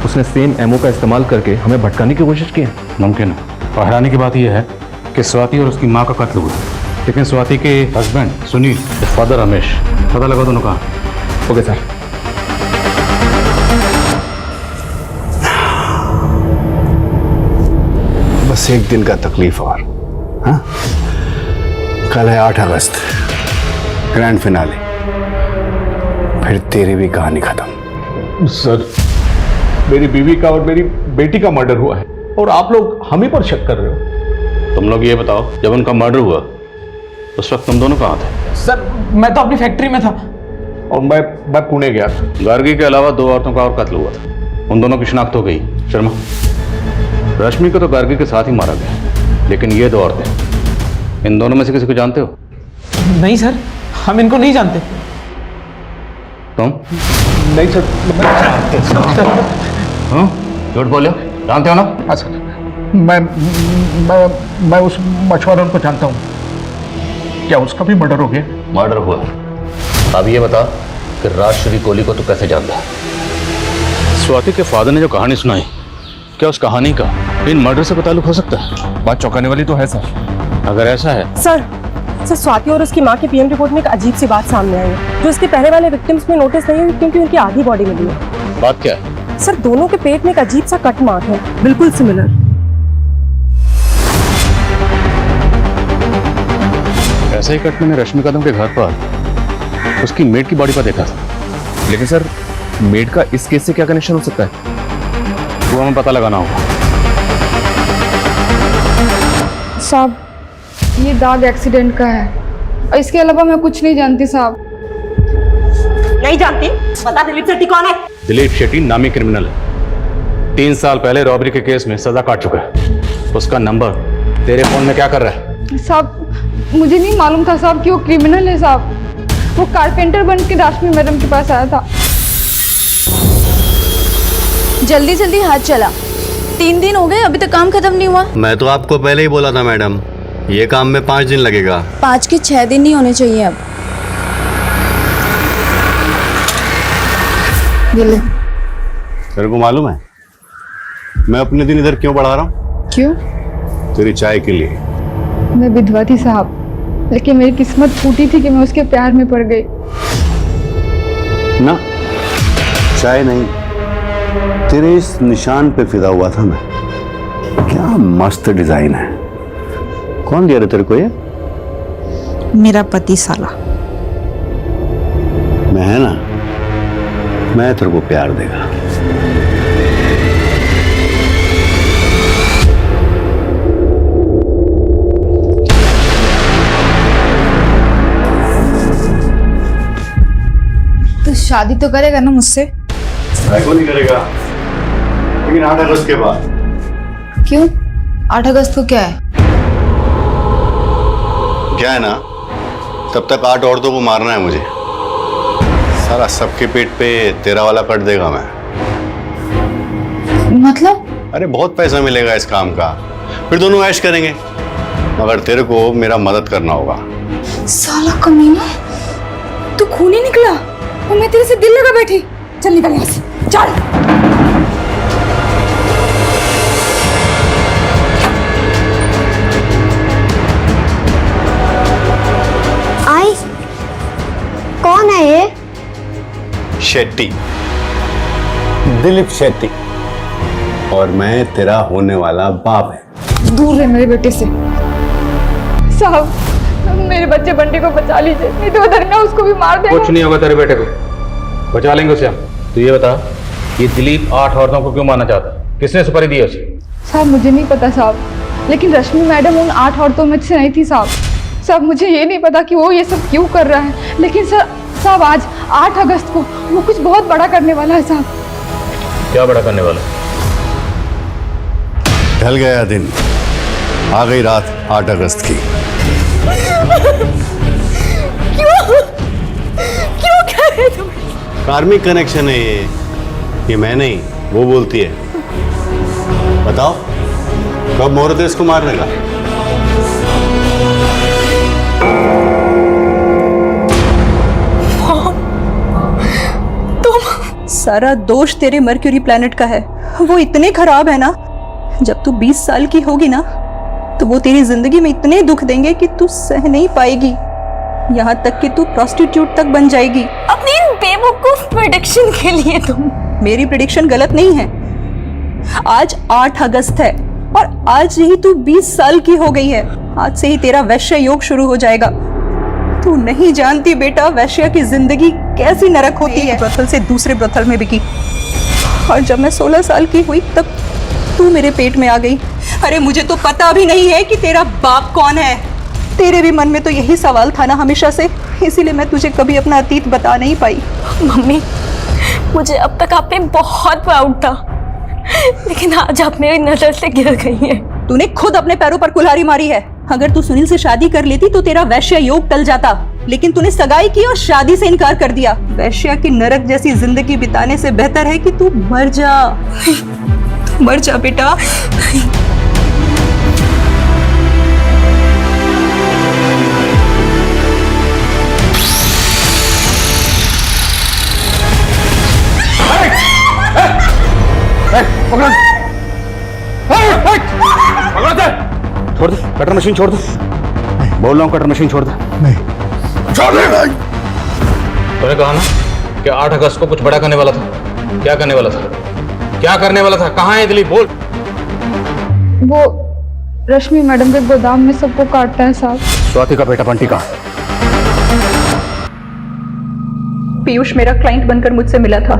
उसने सेम एमओ का इस्तेमाल करके हमें भटकाने की कोशिश की है? मुमकिन है। और हैरानी की बात यह है कि स्वाति और उसकी माँ का कत्ल हुआ, लेकिन स्वाति के हस्बैंड सुनील, फादर रमेश, पता लगा दोनों का। Okay sir. बस एक दिन का तकलीफ और हाँ, कल है 8 अगस्त, ग्रैंड फिनाले, फिर तेरी भी कहानी खत्म। सर, मेरी बीवी का और मेरी बेटी का मर्डर हुआ है और आप लोग हम ही पर शक कर रहे हो। तुम लोग ये बताओ, जब उनका मर्डर हुआ उस वक्त तुम दोनों कहाँ थे? सर मैं तो अपनी फैक्ट्री में था। और मैं पुणे गया था। गार्गी के अलावा 2 औरतों का और कत्ल हुआ था, उन दोनों की शिनाख्त हो गई। शर्मा, रश्मि को तो गार्गी के साथ ही मारा गया, लेकिन ये 2 औरतें, इन दोनों में से किसी को जानते हो? नहीं सर, हम इनको नहीं जानते। तुम? नहीं सर, हाँ, झूठ बोलो, जानते हो ना? हाँ सर, मैं उस मछुआरों को जानता हूँ। क्या उसका भी मर्डर हो गया? मर्डर हुआ। अब ये बता कि राजश्री कोहली को तू कैसे जानता है? स्वाति के फादर ने जो कहानी सुनाई, क्या उस कहानी का इन मर्डर से कोई ताल्लुक हो सकता है? बात चौंकाने वाली तो है सर। अगर ऐसा है सर स्वाति और उसकी माँ की पीएम रिपोर्ट में एक अजीब सी बात सामने आई है, जो उसके पहले वाले विक्टिम्स में नोटिस नहीं हुई क्योंकि उनकी आधी बॉडी मिली है। बात क्या है? सर दोनों के पेट में एक अजीब सा कट मार्क है, बिल्कुल सिमिलर। ऐसा ही कट मैंने रश्मि कदम के घर पर उसकी मेड की बॉडी पर देखा था। लेकिन सर, मेड का इस केस से क्या कनेक्शन हो सकता है? वो हमें पता लगाना होगा। साहब, ये दाग एक्सीडेंट का है और इसके अलावा मैं कुछ नहीं जानती साहब। नहीं जानती? बता दिलीप शेट्टी कौन है? दिलीप शेट्टी नामी क्रिमिनल है, 3 साल पहले रॉबरी के केस में सजा काट चुका है। उसका नंबर तेरे फोन में क्या कर रहा है? साहब मुझे नहीं मालूम था साहब कि वो क्रिमिनल है साहब। वो कारपेंटर बन के रश्मि मैडम के पास आया था। जल्दी जल्दी हाथ चला, 3 दिन हो गए अभी तक काम खत्म नहीं हुआ। मैं तो आपको पहले ही बोला था मैडम, ये काम में 5 दिन लगेगा। 5 के 6 दिन नहीं होने चाहिए अब। तेरे को मालूम है मैं अपने दिन इधर क्यों बढ़ा रहा हूँ? क्यों? तेरी चाय के लिए। मैं विधवा थी साहब, लेकिन मेरी किस्मत फूटी थी कि मैं उसके प्यार में पड़ गई। ना, चाय नहीं, तेरे इस निशान पे फिदा हुआ था मैं। क्या मस्त डिजाइन है। कौन दिया रे तेरे को ये? मेरा पति साला। मैं है ना, मैं तेरे को प्यार देगा। तो शादी तो करेगा ना मुझसे? क्यों नहीं करेगा, लेकिन 8 अगस्त के बाद। क्यों? 8 अगस्त को क्या है? क्या है ना, तब तक 8 औरतों को मारना है मुझे। सारा सबके पेट पे तेरा वाला कट देगा मैं। मतलब? अरे बहुत पैसा मिलेगा इस काम का, फिर दोनों ऐश करेंगे, मगर तेरे को मेरा मदद करना होगा। साला कमीना, तू खूनी निकला और मैं तेरे से दिल लगा बैठी। चल निकल यहाँ से, चल। आई, कौन है ये? शेट्टी, दिलीप शेट्टी, और मैं तेरा होने वाला बाप है। दूर रहे मेरे बेटे से। साहब मेरे बच्चे बंटी को बचा लीजिए, नहीं तो दरिया उसको भी मार देगा। कुछ नहीं होगा तेरे बेटे को, बचा लेंगे उसे हम। तो ये बता, ये दिलीप 8 औरतों को क्यों मारना चाहता? किसने सुपारी दी उसे? साहब मुझे नहीं पता साहब, लेकिन रश्मि मैडम उन 8 औरतों में से नहीं थी साहब। साहब मुझे ये नहीं पता कि वो ये सब क्यों कर रहा है, लेकिन साहब आज 8 अगस्त को वो कुछ बहुत बड़ा करने वाला है साहब। क्या बड़ा करने वाला? ढल गया दिन, आ गई रात 8 अगस्त की। क्यों कह रहे तुम? कार्मिक कनेक्शन है ये मैं नहीं, वो बोलती है। बताओ कब मुहूर्त है इसको मारने का? सारा दोष तेरे मर्क्यूरी प्लैनेट का है। वो इतने खराब है ना, जब तू 20 साल की होगी ना तो वो तेरी जिंदगी में इतने दुख देंगे कि तू सह नहीं पाएगी, यहाँ तक कि तू प्रोस्टिट्यूट तक बन जाएगी। अपनी इन बेवकूफ प्रेडिक्शन के लिए तुम। मेरी प्रेडिक्शन गलत नहीं है। आज 8 अगस्त है और आज ही तू 20 साल की हो गई है। आज से ही तेरा वैश्य योग शुरू हो जाएगा। तू नहीं जानती बेटा, वैश्य की जिंदगी कैसी नरक होती है। ब्रथल से दूसरे ब्रथल में बिकी, और जब मैं 16 साल की हुई तब तू मेरे पेट में आ गई। अरे मुझे तो पता भी नहीं है कि तेरा बाप कौन है। तेरे भी मन में तो यही सवाल था ना हमेशा से, इसीलिए मैं तुझे कभी अपना अतीत बता नहीं पाई। मम्मी, मुझे अब तक आप पे बहुत प्राउड था, लेकिन आज आप मेरी नजर से गिर गई हैं। तूने खुद अपने पैरों पर कुल्हाड़ी मारी है। अगर तू सुनील से शादी कर लेती तो तेरा वैश्य योग टल जाता, लेकिन तूने सगाई की और शादी से इनकार कर दिया। वैश्य की नरक जैसी जिंदगी बिताने से बेहतर है कि तू मर जा। तू मर जा बेटा। छोड़ दे कटर मशीन, छोड़ दे। बोल रहा हूँ कटर मशीन छोड़ दे। नहीं छोड़ दे। तूने कहा ना कि 8 अगस्त को कुछ बड़ा करने वाला था। क्या करने वाला था? क्या करने वाला था? कहाँ है दिलीप? बोल। वो रश्मि मैडम के गोदाम में सबको काटता है साहब। स्वाति का बेटा बंटी कहाँ? पीयूष मेरा क्लाइंट बनकर मुझसे मिला था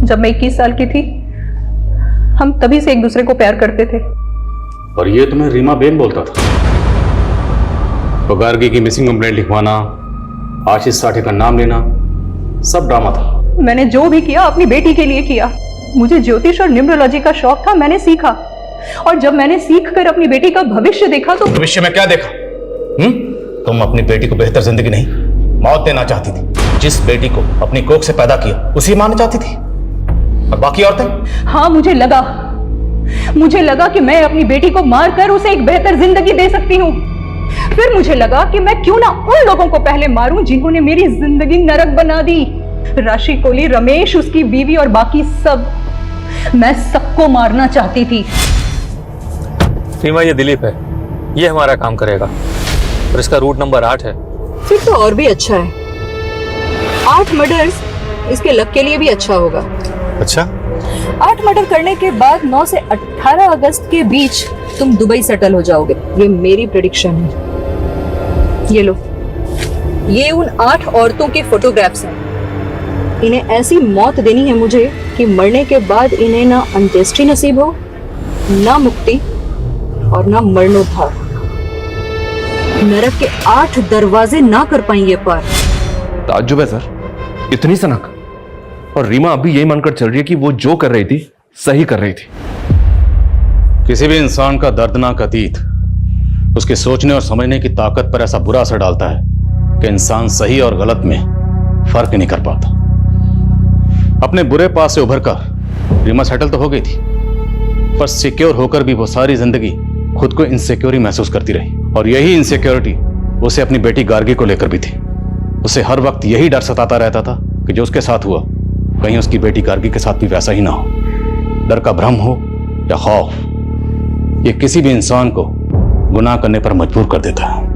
जब मैं 21 साल की थी। हम तभी से एक दूसरे को प्यार करते थे। और ये तुम्हें रीमा बेन बोलता था? तो गार्गी की मिसिंग कंप्लेंट लिखवाना, आशीष साठे का नाम लेना, सब ड्रामा था। मैंने जो भी किया अपनी बेटी के लिए किया। मुझे ज्योतिष और न्यूमरोलॉजी का शौक था, मैंने सीखा। और जब मैंने सीखकर अपनी बेटी का भविष्य देखा तो भविष्य में क्या देखा? तुम अपनी बेटी को बेहतर जिंदगी नहीं, मौत देना चाहती थी। जिस बेटी को अपनी कोख से पैदा किया उसी मारना चाहती थी। और बाकी औरतें? हाँ, मुझे लगा कि मैं अपनी बेटी को मारकर उसे एक बेहतर जिंदगी दे सकती हूँ। फिर मुझे लगा कि मैं क्यों ना उन लोगों को पहले मारूं जिन्होंने मेरी जिंदगी नरक बना दी। राशि कोली, रमेश, उसकी बीवी और बाकी सब। मैं सबको मारना चाहती थी। सीमा, ये दिलीप है, ये हमारा काम करेगा और इसका रूट नंबर 8 है। फिर तो और भी अच्छा है। 8 मर्डर्स इसके लक के लिए भी अच्छा होगा। अच्छा, 8 मर्डर करने के बाद 9 से 18 अगस्त के बीच तुम दुबई सेटल हो जाओगे। ये मेरी प्रेडिक्शन है। ये लो, ये उन 8 औरतों के फोटोग्राफ्स हैं। इन्हें ऐसी मौत देनी है मुझे कि मरने के बाद इन्हें ना अंत्येष्टि नसीब हो, ना मुक्ति और ना मरणोद्धार। नरक के 8 दरवाजे ना कर पाएंगे पार। ताज्जुब है सर, इतनी सनक। और रीमा अभी यही मानकर चल रही है कि वो जो कर रही थी सही कर रही थी। किसी भी इंसान का दर्दनाक अतीत उसके सोचने और समझने की ताकत पर ऐसा बुरा असर डालता है कि इंसान सही और गलत में फर्क नहीं कर पाता। अपने बुरे पास से उभरकर रीमा सेटल तो हो गई थी, पर सिक्योर होकर भी वो सारी जिंदगी खुद को इनसिक्योर महसूस करती रही। और यही इनसिक्योरिटी उसे अपनी बेटी गार्गी को लेकर भी थी। उसे हर वक्त यही डर सताता रहता था कि जो उसके साथ हुआ कहीं उसकी बेटी गार्गी के साथ भी वैसा ही ना हो। डर का भ्रम हो या खौफ, ये किसी भी इंसान को गुनाह करने पर मजबूर कर देता है।